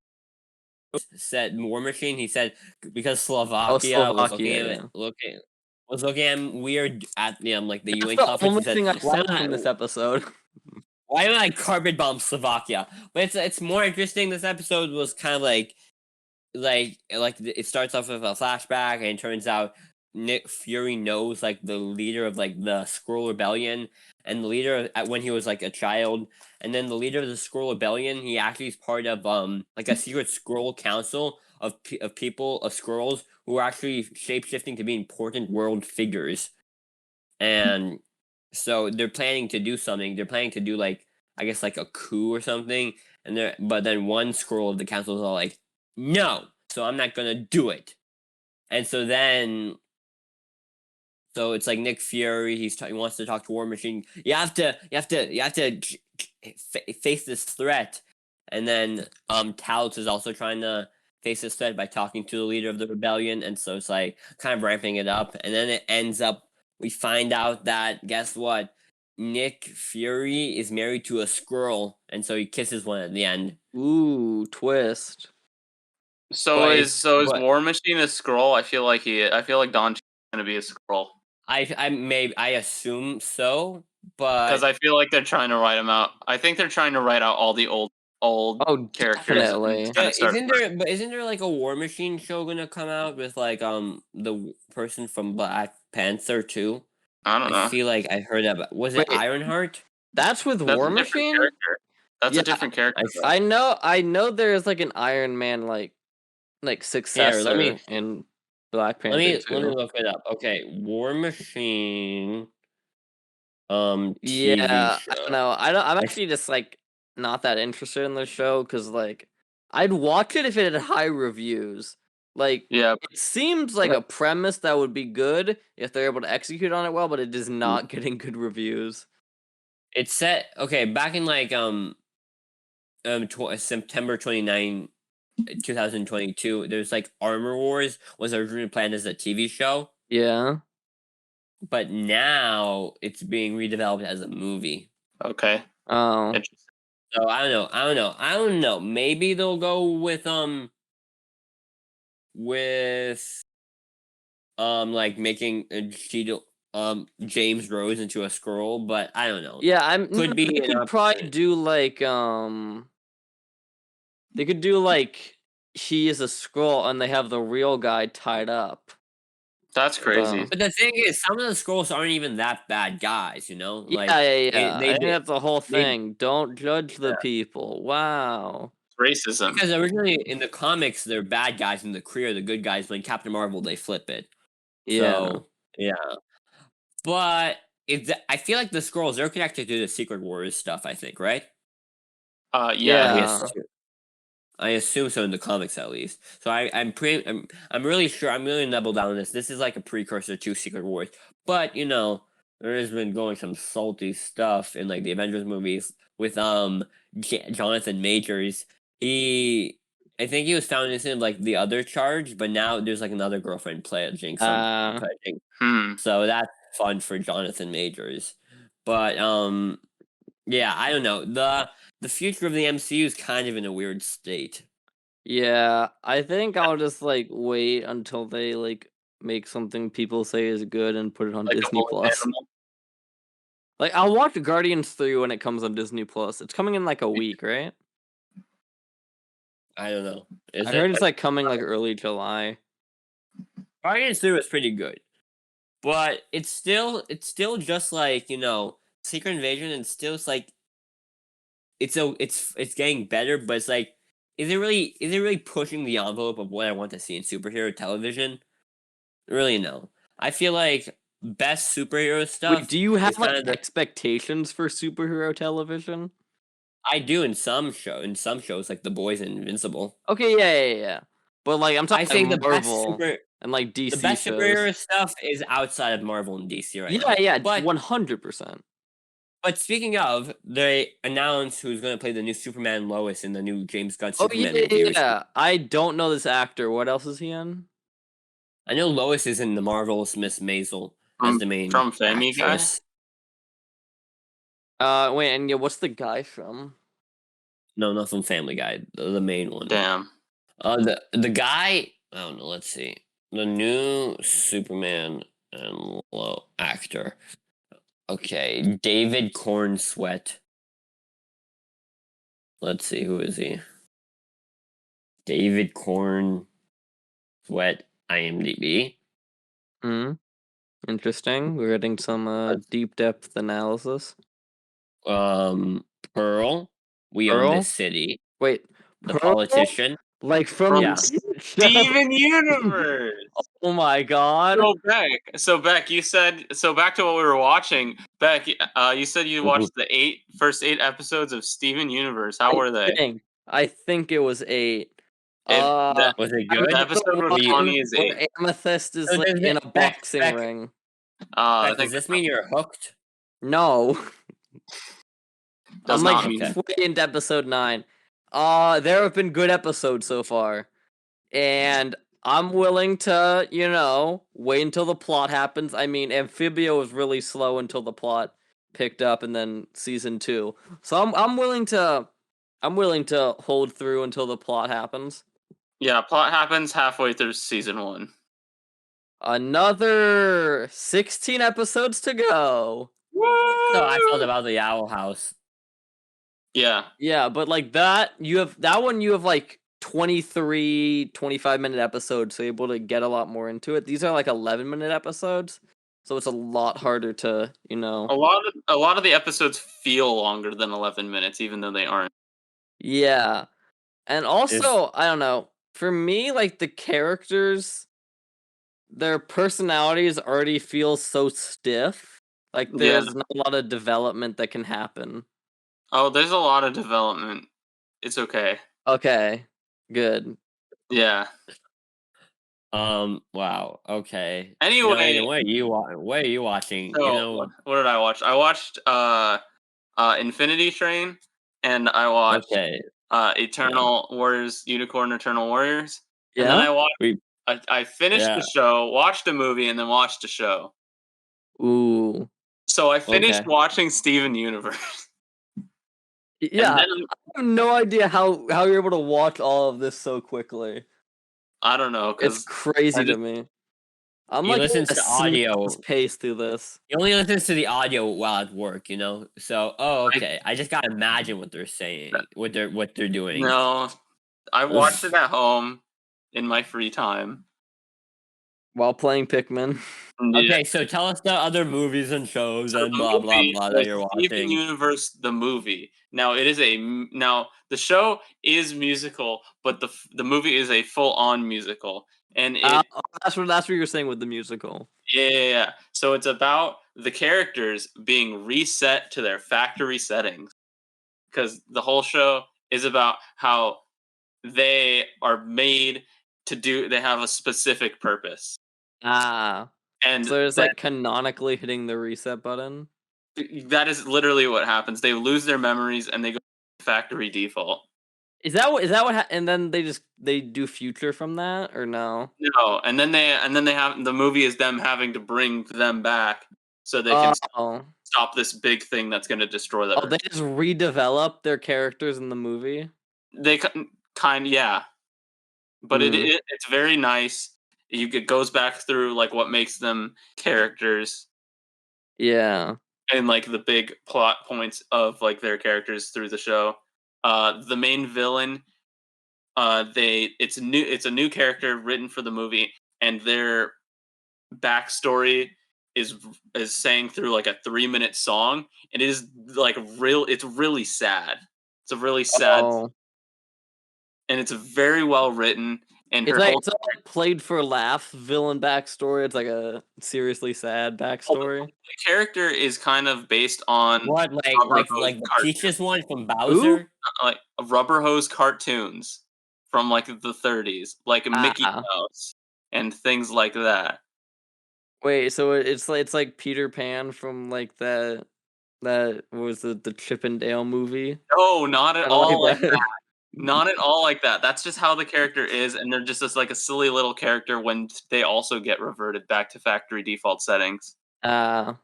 said War Machine. He said because Oh, Slovakia was Slovakia. Yeah. looking at him weird at the like the UN That's the conference. only He said, thing I "Why said not? from this episode. Why don't I carpet bomb Slovakia?" But it's more interesting. This episode was kind of like it starts off with a flashback, and it turns out Nick Fury knows like the leader of like the Skrull Rebellion, and the leader when he was like a child, and then the leader of the Skrull Rebellion, he actually is part of like a secret Skrull council of people of Skrulls who are actually shapeshifting to be important world figures, and so they're planning to do something. They're planning to do like I guess like a coup or something, but then one Skrull of the council is all like, no, so I'm not gonna do it. And so it's like Nick Fury. He wants to talk to War Machine. You have to face this threat. And then Talos is also trying to face this threat by talking to the leader of the rebellion. And so it's like kind of ramping it up. And then it ends up. We find out that guess what? Nick Fury is married to a Skrull, and so he kisses one at the end. Ooh, twist. So is War Machine a Skrull? I feel like Don is gonna be a Skrull. I assume so, but Because I feel like they're trying to write him out. I think they're trying to write out all the old Oh, characters. definitely. And kinda start isn't there like a War Machine show gonna come out with like the person from Black Panther too? I don't know. I feel like I heard that. Was it Wait. Ironheart? That's with That's War a different Machine? character. That's Yeah, a different character. though. I know there's like an Iron Man like successor in Black Panther let me too. look it up. Okay, War Machine. Yeah, TV I show. don't know. I'm actually just like not that interested in the show because like I'd watch it if it had high reviews. Like Yeah. it seems like a premise that would be good if they're able to execute on it well, but it is not getting good reviews. It's set back in like September 29, 2022. There's like Armor Wars was originally planned as a TV show, Yeah. but now it's being redeveloped as a movie. Okay. Oh. Interesting. So I don't know. Maybe they'll go with like making James Rose into a Skrull, but I don't know. Yeah, Could be they an could probably option. do like they could do like he is a Skrull and they have the real guy tied up. That's crazy. But the thing is, some of the Skrulls aren't even that bad guys, you know? Like, Yeah. They I think that's the whole they- thing. Don't judge the people. Wow. Racism. because originally in the comics they're bad guys and the Kree are the good guys, but in Captain Marvel they flip it. Yeah. So yeah. But I feel like the Skrulls they're connected to the Secret Wars stuff, I think, right? Yeah. Yeah. I assume so in the comics at least. So I'm really sure I'm really double down on this. This is like a precursor to Secret Wars. But you know, there has been going some salty stuff in like the Avengers movies with Jonathan Majors. I think he was found innocent of like the other charge, but now there's like another girlfriend pledging something. So that's fun for Jonathan Majors. But yeah, I don't know. The future of the MCU is kind of in a weird state. Yeah. I think I'll just like wait until they like make something people say is good and put it on Like a Disney bullet Plus. animal. Like I'll watch Guardians 3 when it comes on Disney Plus. It's coming in like a week, right? I don't know. Is I heard it? it's like coming like early July. Guardians 3 was pretty good. But it's still just like, Secret Invasion, and still it's like it's getting better, but it's like is it really pushing the envelope of what I want to see in superhero television? Really no. I feel like best superhero stuff Wait, do you is have kind like of the expectations for superhero television? I do in some shows like The Boys and Invincible. Okay, yeah. But like I'm I talking think like Marvel and like the DC best shows. superhero stuff is outside of Marvel and DC right Yeah, now. yeah, But 100%. But speaking of, they announced who's going to play the new Superman Lois in the new James Gunn Oh Superman movie. yeah. I don't know this actor. What else is he in? I know Lois is in the Marvelous Miss Maisel as the main From Family Guy? actress. Wait, and yeah, what's the guy from? No, not from Family Guy. The main one. Damn. The guy. I don't know. Let's see. The new Superman and actor. Okay, David Corn Sweat. Let's see, who is he? David Corn Sweat, IMDb. Interesting. We're getting some deep depth analysis. Pearl. We Own Pearl? This City. Wait, The Pearl? Politician. Like from Yeah. Steven Universe. Oh my god. So Beck, you said back to what we were watching. Beck, you said you watched the first eight episodes of Steven Universe. How were they? I think it was 8. Was it good? The episode where Tawny is where 8. Amethyst is So like does in it- a Beck, boxing Beck. ring. I Does think this mean you're hooked? No. does I'm not like mean halfway into episode 9. There have been good episodes so far. And I'm willing to, wait until the plot happens. I mean, Amphibia was really slow until the plot picked up and then season 2. So I'm willing to hold through until the plot happens. Yeah, plot happens halfway through season 1. Another 16 episodes to go. So I felt about the Owl House. Yeah. Yeah, but like that you have like 23 25-minute episodes, so you're able to get a lot more into it. These are like 11-minute episodes, so it's a lot harder to, A lot of the episodes feel longer than 11 minutes even though they aren't. Yeah. And also, I don't know, for me, like the characters, their personalities already feel so stiff. Like there's not a lot of development that can happen. Oh, there's a lot of development. It's okay. Okay. Good. Yeah. Wow. Okay. Anyway, what are you watching? So, what did I watch? I watched Infinity Train, and I watched Eternal Warriors, Unicorn Eternal Warriors. And then I watched I finished the show, watched a movie, and then watched a show. Ooh. So I finished watching Steven Universe. Yeah, I have no idea how you're able to watch all of this so quickly. I don't know, it's crazy to me. I'm you like listen to audio pace through this. You only listen to the audio while at work, So, okay. I just gotta imagine what they're saying, what they're doing. No, I watched it at home in my free time while playing Pikmin. Okay, so tell us the other movies and shows and blah blah blah that you're watching. Steven Universe, the movie. Now the show is musical, but the movie is a full on musical, and that's what you were saying with the musical. Yeah. So it's about the characters being reset to their factory settings, because the whole show is about how they are made to do. They have a specific purpose. And so it's like canonically hitting the reset button. That is literally what happens. They lose their memories and they go to factory default. Is that what? And then they do future from that, or no? No, and then they have the movie is them having to bring them back so they can stop this big thing that's going to destroy them. Oh, they just redevelop their characters in the movie. They but it's very nice. it goes back through like what makes them characters Yeah. and like the big plot points of like their characters through the show. The main villain, it's a new character written for the movie, and their backstory is sang through like a 3-minute song, and it is like it's really sad. It's a really sad, Oh. and it's very well written. And It's her like whole it's not like played for laughs villain backstory. It's like a seriously sad backstory. the character is kind of based on What, Rubber Hose like the Peaches one from Who? Bowser? like Rubber Hose cartoons from like the 30s, like Mickey Ah. Mouse and things like that. Wait, so it's like Peter Pan from like that what was the Chip and Dale movie? No, not at Kinda all like like that. Not at all like that. That's just how the character is, and they're just this like a silly little character when they also get reverted back to factory default settings. Ah.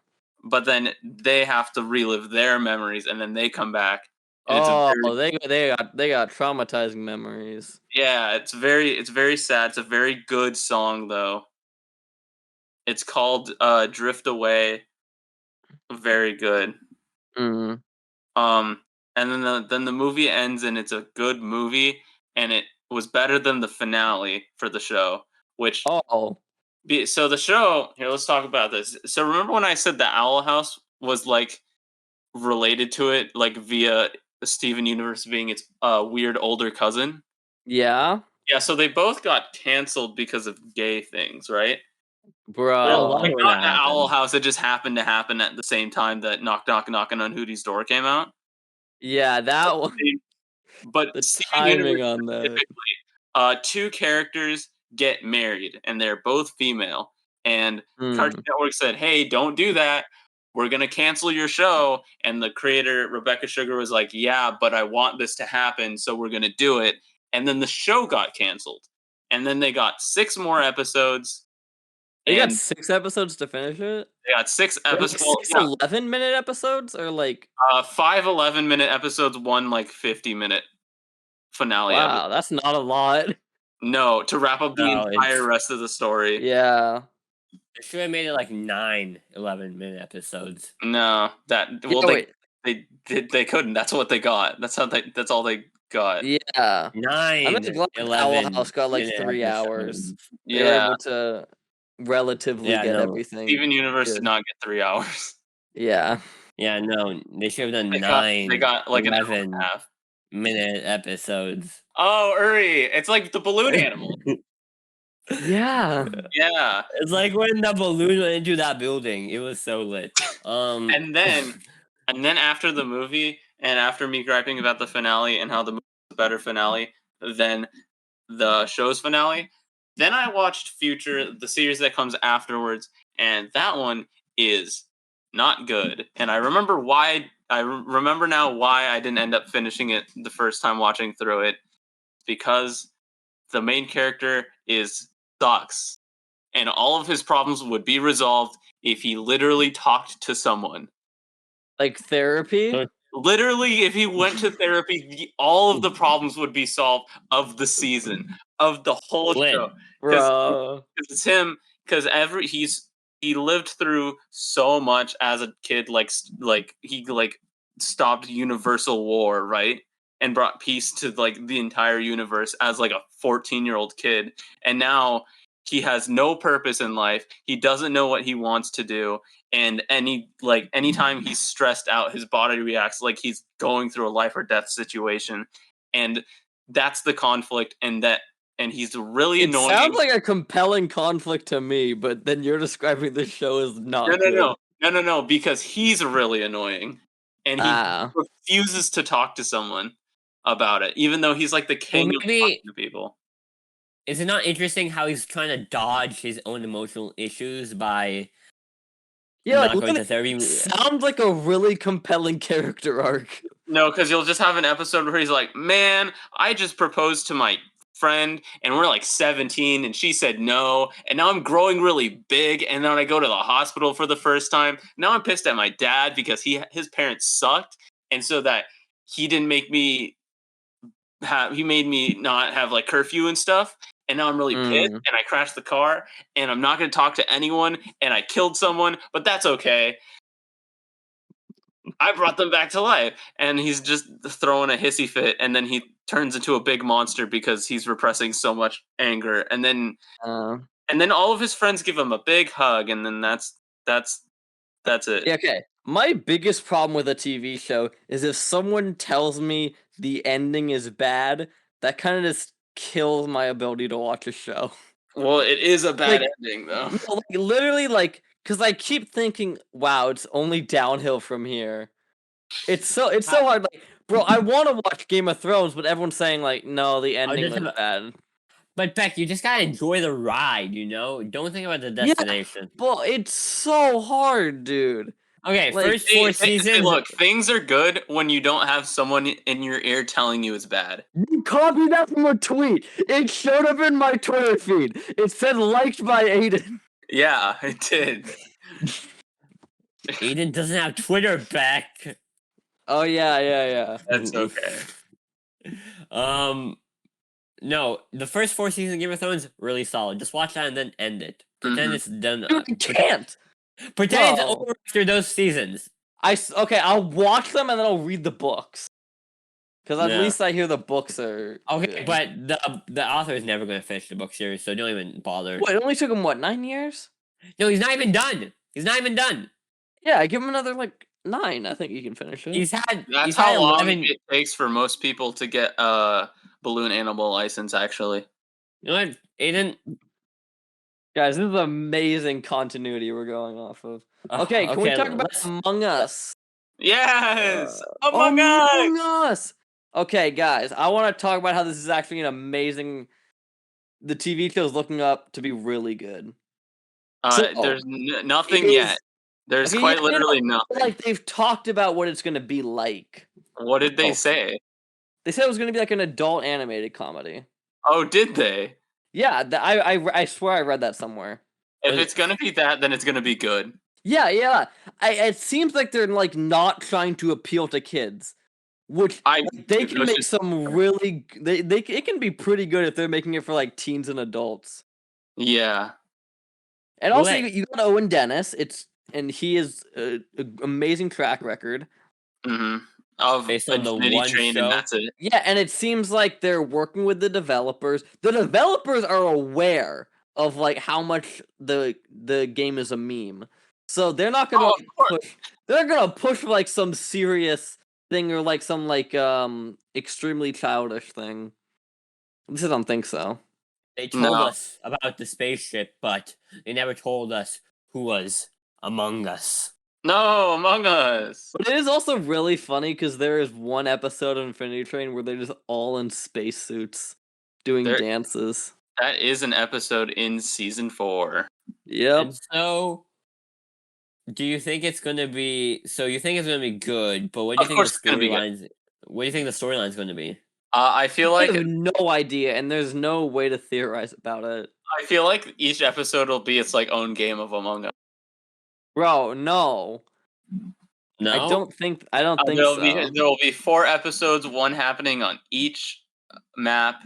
But then they have to relive their memories, and then they come back, and it's a Oh, very they got traumatizing memories. yeah, it's very sad. It's a very good song though. It's called "Drift Away." Very good. Mm. Um, and then the movie ends, and it's a good movie, and it was better than the finale for the show, which Oh. so the show here. Let's talk about this. So remember when I said the Owl House was like related to it, like via Steven Universe being its weird older cousin? Yeah? Yeah. So they both got canceled because of gay things, right? I Well, love Bro. like it when not that the Owl happens. House. It just happened to happen at the same time that Knock Knock Knockin' on Hootie's Door came out. Yeah, that one. But The Steven Universe timing on that. specifically, two characters get married, and they're both female. And Cartoon Mm. Network said, "Hey, don't do that. We're gonna cancel your show." And the creator Rebecca Sugar was like, "Yeah, but I want this to happen, so we're gonna do it." And then the show got canceled. And then they got 6 more episodes, They got and 6 episodes to finish it? they got six Like episodes. Well, 6 yeah, 11-minute episodes or like 5 11-minute episodes, one like 50-minute finale episode. wow, that's not a lot. No, to wrap up the No, entire it's rest of the story. Yeah. they should have made it like 9 11-minute episodes. No, that Yeah, well wait. they couldn't. That's what they got. That's all they got. Yeah. I'm 9 just glad Owl House got like 11-minute 3 hours. episodes. They were Yeah, able to relatively Yeah, get no. Steven everything Universe did good. not get 3 hours. Yeah. Yeah, no. They should have done They 9 got like an hour and a 11 half. minute episodes. Oh, Uri, it's like the balloon animal. Yeah. Yeah, It's like when the balloon went into that building. It was so lit. and then after the movie, and after me griping about the finale and how the movie was a better finale than the show's finale, then I watched Future, the series that comes afterwards, and that one is not good. And I remember why. Remember now why I didn't end up finishing it the first time watching through it, because the main character is sucks, and all of his problems would be resolved if he literally talked to someone. Like therapy? Literally, if he went to therapy, all of the problems would be solved of the season, of the whole Lit. show. Because Bro. it's him. Because he lived through so much as a kid. Like he like stopped universal war, right, and brought peace to like the entire universe as like a 14-year-old kid. And now he has no purpose in life. He doesn't know what he wants to do, and anytime he's stressed out, his body reacts like he's going through a life or death situation. And that's the conflict, and he's really It sounds annoying. like a compelling conflict to me, but then you're describing the show as not No, good. no, because he's really annoying, and he Ah. refuses to talk to someone about it, even though he's like the Well, king of talking maybe to people. is it not interesting how he's trying to dodge his own emotional issues by Yeah, like not going to literally, therapy? sounds like a really compelling character arc. No, because you'll just have an episode where he's like, "Man, I just proposed to my friend, and we're like 17, and she said no, and now I'm growing really big, and then I go to the hospital for the first time. Now I'm pissed at my dad because his parents sucked, and so that he didn't make me he made me not have like curfew and stuff, and now I'm really pissed, and I crashed the car, and I'm not going to talk to anyone, and I killed someone, but that's okay. I brought them back to life. And he's just throwing a hissy fit, and then he turns into a big monster because he's repressing so much anger. And then all of his friends give him a big hug, and then that's it. Yeah, okay. My biggest problem with a TV show is if someone tells me the ending is bad, that kind of just kills my ability to watch a show. Well, it is a bad ending, though. No, like, literally, like, because I keep thinking, wow, it's only downhill from here. It's so hard. Like, bro, I want to watch Game of Thrones, but everyone's saying, like, no, the ending was bad. But Beck, you just gotta enjoy the ride, you know? Don't think about the destination. Yeah, but it's so hard, dude. Okay, like, first 4 seasons. Look, things are good when you don't have someone in your ear telling you it's bad. You copied that from a tweet. It showed up in my Twitter feed. It said liked by Aiden. Yeah, it did. Aiden doesn't have Twitter, Beck. Oh yeah. That's okay. No, the first 4 seasons of Game of Thrones really solid. Just watch that and then end it. Pretend it's done. You can't. Pretend it's over after those seasons. I'll watch them and then I'll read the books. Because at least I hear the books are okay. Good. But the author is never going to finish the book series, so don't even bother. What, it only took him 9 years? No, he's not even done. He's not even done. Yeah, give him another 9. I think he can finish it. That's how long it takes for most people to get a balloon animal license. Actually, you know what, Aiden? Guys, this is amazing continuity we're going off of. Okay, can we talk about Among Us? Yes, Among Us. Okay, guys, I want to talk about how this is actually an amazing. The TV show is looking up to be really good. There's nothing yet. There's quite literally nothing. Like they've talked about what it's going to be like. What did they say? They said it was going to be like an adult animated comedy. Oh, did they? Yeah, I swear I read that somewhere. If it's going to be that, then it's going to be good. Yeah. It seems like they're not trying to appeal to kids, which they can make some really. It can be pretty good if they're making it for teens and adults. Yeah. And also, you got Owen Dennis. And he is an amazing track record. Mm-hmm. Based on the one Train, show. And that's it. Yeah, and it seems like they're working with the developers. The developers are aware of how much the game is a meme, so they're not gonna push. They're not gonna push some serious thing or some extremely childish thing. At least I don't think so. They told us about the spaceship, but they never told us who was Among Us. No, Among Us. But it is also really funny because there is one episode of Infinity Train where they're just all in spacesuits doing dances. That is an episode in season 4. Yep. And so, do you think it's gonna be? So you think it's gonna be good? But what do you think the storylines? What do you think the storyline's going to be? I feel like I have no idea, and there's no way to theorize about it. I feel like each episode will be its own game of Among Us. Bro, no. No, I don't think so. There will be 4 episodes, one happening on each map,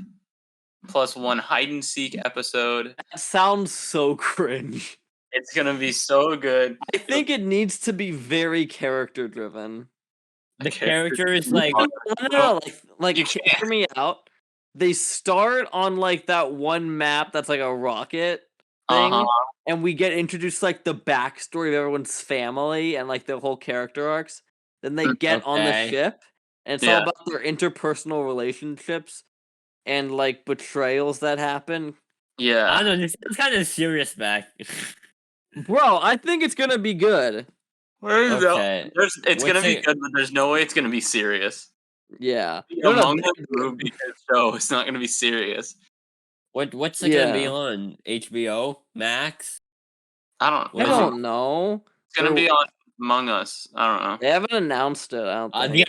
plus one hide and seek episode. That sounds so cringe. It's gonna be so good. I think it needs to be very character driven. The characters no, hear me out. They start on that one map that's a rocket thing, and we get introduced the backstory of everyone's family and the whole character arcs. Then they get on the ship, and it's all about their interpersonal relationships and betrayals that happen. Yeah, I don't know. It's kind of serious, back. Bro, I think it's gonna be good. It's gonna be good, but there's no way it's gonna be serious. Yeah, Among Us movie show, it's not gonna be serious. What's it gonna be on HBO Max? I don't know. It's gonna be on Among Us. I don't know. They haven't announced it. I don't think.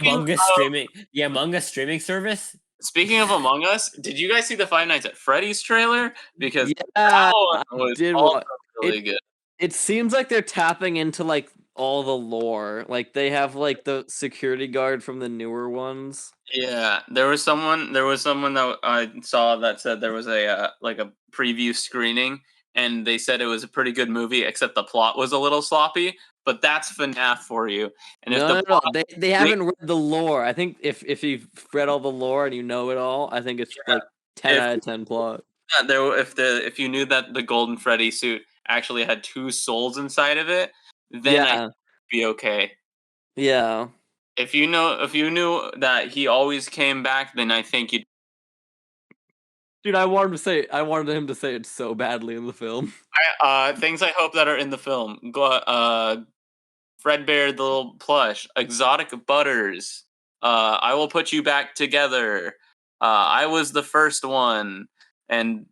The Among Us streaming service. Speaking of Among Us, did you guys see the Five Nights at Freddy's trailer? Because that was did also really good. It seems like they're tapping into all the lore. Like they have like the security guard from the newer ones. Yeah, there was someone that I saw that said there was a like a preview screening, and they said it was a pretty good movie, except the plot was a little sloppy. But that's FNAF for you. And if No, the no, no. plot, They haven't read the lore. I think if you've read all the lore and you know it all, I think it's like 10 if out of 10 plot. if you knew that the Golden Freddy suit actually had two souls inside of it, then I Yeah, think it'd be okay. yeah. If you knew that he always came back, then I think you'd. Dude, I wanted him to say it so badly in the film. Things I hope that are in the film. Fredbear the little plush, exotic butters. I will put you back together. I was the first one, and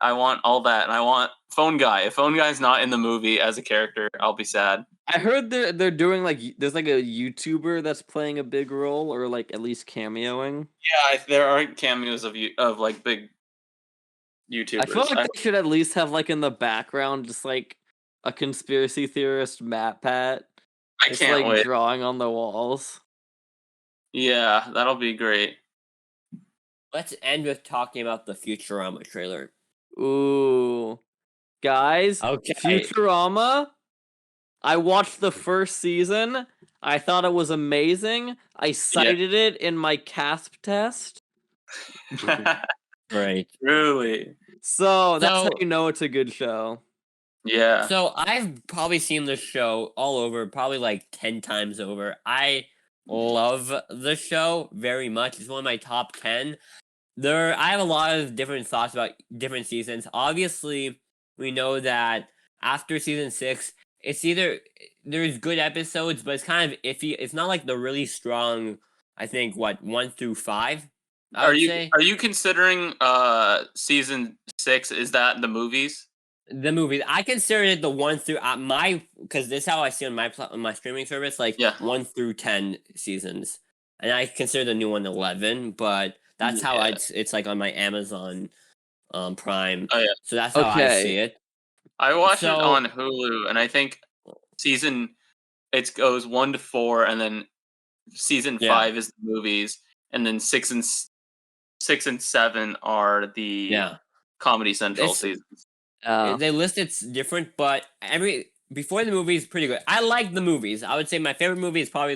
I want all that. And I want Phone Guy. If Phone Guy's not in the movie as a character, I'll be sad. I heard they're doing like there's like a YouTuber that's playing a big role or like at least cameoing. Yeah, there are cameos of like big I feel YouTubers. like they should at least have like in the background just like a conspiracy theorist MatPat I just can't like wait. drawing on the walls. Yeah, that'll be great. Let's end with talking about the Futurama trailer. Ooh. Guys, Okay. Futurama. I watched the first season. I thought it was amazing. I cited it in my CASP test. Right. Truly. So that's how So- you know it's a good show. Yeah. So I've probably seen this show all over, probably like 10 times over. I love the show very much. It's one of my top 10. I have a lot of different thoughts about different seasons. Obviously, we know that after season 6, it's either there's good episodes, but it's kind of iffy. It's not like the really strong, I think, 1 through 5. I would say. Are you considering season 6? Is that the movies? The movies, I consider it the 1 through because this is how I see on my streaming service, like Yeah. 1 through 10 seasons, and I consider the new one 11. But that's how Yeah. it's like on my Amazon Prime. Oh, yeah. So that's how I Okay. see it. I watched it So- on Hulu, and I think it goes 1 to 4, and then season Yeah. 5 is the movies, and then 6 and 7 are the Yeah, Comedy Central It's- seasons. they list it's different, but before the movie is pretty good. I like the movies. I would say my favorite movie is probably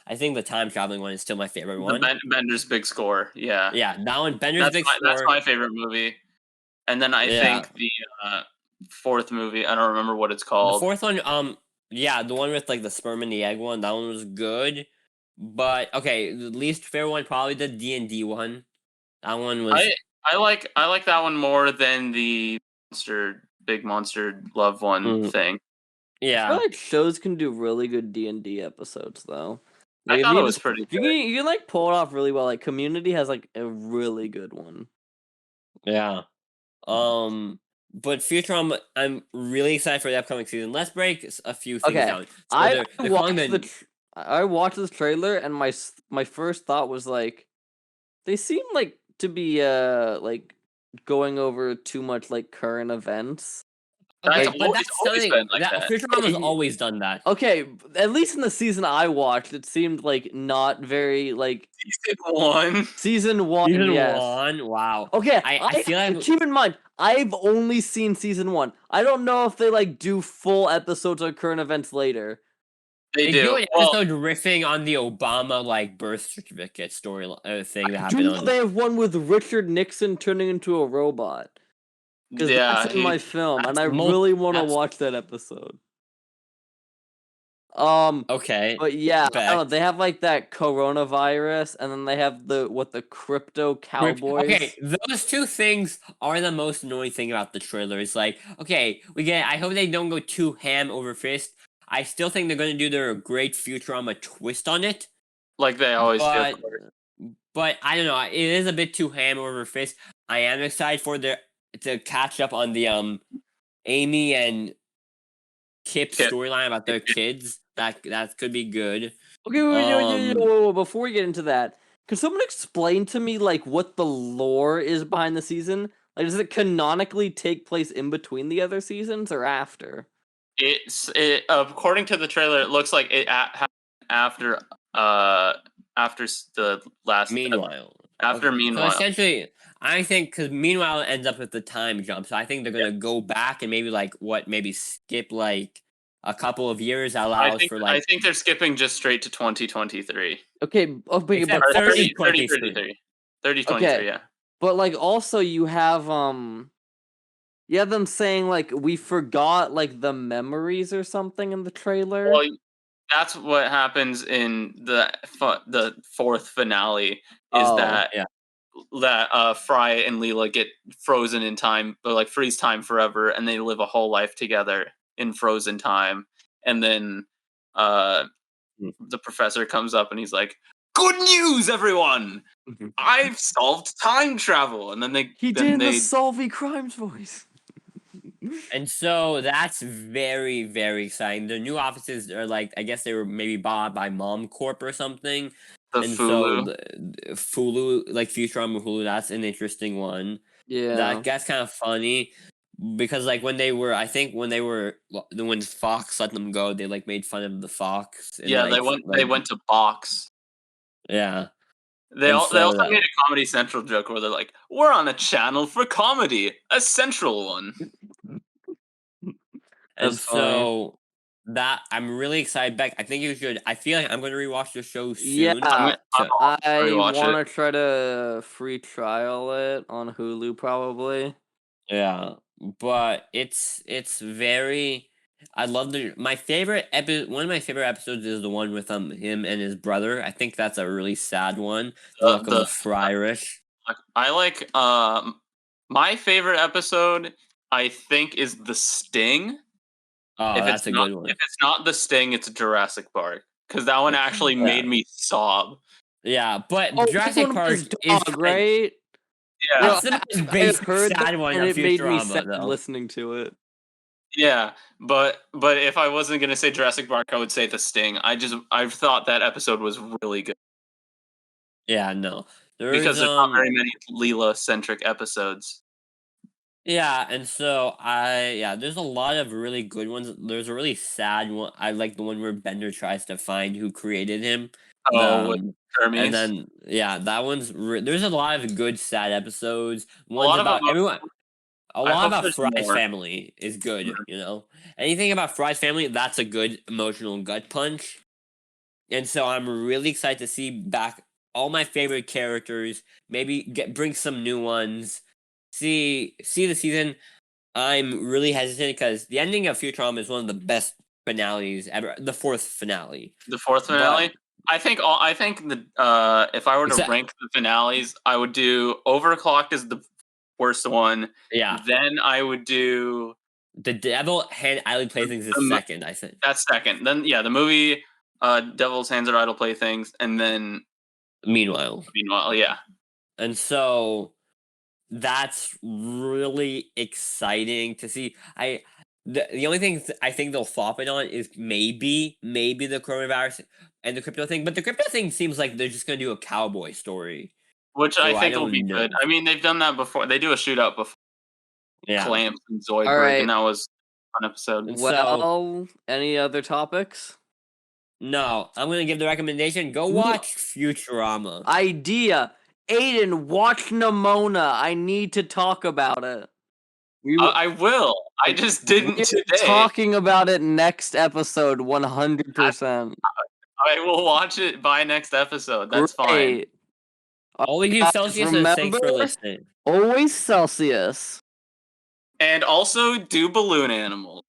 I think the time traveling one is still my favorite one. Bender's Big Score. Yeah. Yeah, that one. Bender's Big That's Score. my favorite movie. And then I Yeah. think the fourth movie, I don't remember what it's The called. fourth one, yeah, the one with like the sperm and the egg one, that one was good. But okay, the least favorite one probably the D&D one. That one was I like that one more than the big monster love one thing. I yeah. feel like shows can do really good D&D episodes though. I Like, if thought you it was just- pretty You good. can like pull it off really well. Like Community has like a really good one. Yeah. But Futurama, I'm really excited for the upcoming season. Let's break a few things Okay, down. So I they're calling watched I watched this trailer and my first thought was like, they seem like to be like going over too much like current events. Okay, That's but always that's something been like that. Futurama's always done that. Okay, at least in the season I watched, it seemed like not very like Season 1. season one. Season yes. 1, wow. Okay, I feel like keep in mind, I've only seen season 1. I don't know if they like do full episodes of current events later. They do do. an Well, episode riffing on the Obama like birth certificate story thing that Do happened you know on. they have one with Richard Nixon turning into a robot? Because yeah, that's in my film, and I that's really want to that's- watch that episode. Okay. But yeah, I bet. don't know. They have like that coronavirus, and then they have the crypto cowboys. Okay, those two things are the most annoying thing about the trailer. It's like, okay, I hope they don't go too ham over fist. I still think they're gonna do their great Futurama twist on it. like they always But, do. but I don't know. It is a bit too ham over fist. I am excited for to catch up on the Amy and Kip Kip. storyline about their kids. That could be good. Okay, wait, Um, whoa, before we get into that, can someone explain to me like what the lore is behind the season? Like, does it canonically take place in between the other seasons or after? According to the trailer, it looks like it happened after the last Meanwhile. after So Meanwhile. essentially, I think because Meanwhile ends up with the time jump, so I think they're gonna go back and maybe skip like a couple of years allows for I think they're skipping just straight to 2023. Okay, but Except Or 3023. 3023, Okay. yeah. But like also you have them saying like we forgot like the memories or something in the trailer. Well, that's what happens in the fourth finale. Is Oh, that yeah. Fry and Leela get frozen in time, or like freeze time forever, and they live a whole life together in frozen time. And then the professor comes up and he's like, "Good news, everyone! I've solved time travel." And then they did the Solvey Crimes voice. And so that's very, very exciting. The new offices are like, I guess they were maybe bought by Mom Corp or something. the And Fulu. so Fulu, like Futurama Hulu, that's an interesting one. Yeah. That's kind of funny because like when Fox let them go, they like made fun of the Fox. And, Yeah, like, they went to Box. Yeah. They And also so made a Comedy Central joke where they're like, "We're on a channel for comedy, a central one." And That's funny. so that I'm really excited. Beck, I think you should. I feel like I'm going to rewatch the show Yeah, soon. I'm I rewatch want it. to try to free trial it on Hulu probably. Yeah, but it's very. I love my favorite episode. One of my favorite episodes is the one with him and his brother. I think that's a really sad one. The look of the Fryrish. I like my favorite episode. I think is the Sting. Oh, that's a good one. If it's not the Sting, it's Jurassic Park, because that one actually made me sob. Yeah, but Oh, Jurassic Park is is right. Yeah, It's the most I've basic heard sad that, one and of it made me Futurama, sad though. listening to it. yeah, but if I wasn't gonna say Jurassic Park, I would say the Sting. I've thought that episode was really good Yeah, no, because there's not very many Leela centric episodes. Yeah, and so there's a lot of really good ones. There's a really sad one. I like the one where Bender tries to find who created him. Oh, with And Hermes. then that there's a lot of good sad episodes. Ones lot of about everyone. A lot hope about there's Fry's more. family is good. You know, anything about Fry's family, that's a good emotional gut punch. And so I'm really excited to see back all my favorite characters. Maybe bring some new ones. See the season. I'm really hesitant because the ending of Futurama is one of the best finales ever. The fourth finale. The fourth finale. I think the if I were to rank the finales, I would do Overclocked as the worst one. Yeah. Then I would do The Devil Hand Idly Playthings is second, I think. That's second. Then the movie Devil's Hands Are Idle Playthings, and then Meanwhile, yeah. And so that's really exciting to see. The only thing I think they'll flop it on is maybe the coronavirus and the crypto thing, but the crypto thing seems like they're just gonna do a cowboy story, which I think will be good. I mean, they've done that before. They do a shootout before. Yeah, Clamp and Zoidberg, and that was an episode. Well, any other topics? No, I'm gonna give the recommendation. Go watch Futurama. Idea. Aiden, watch Nimona. I need to talk about it. I will. I just didn't today. Talking about it next episode, 100%. I will watch it by next episode. That's fine. Always use Celsius, and thanks for listening. Always Celsius. And also do balloon animals.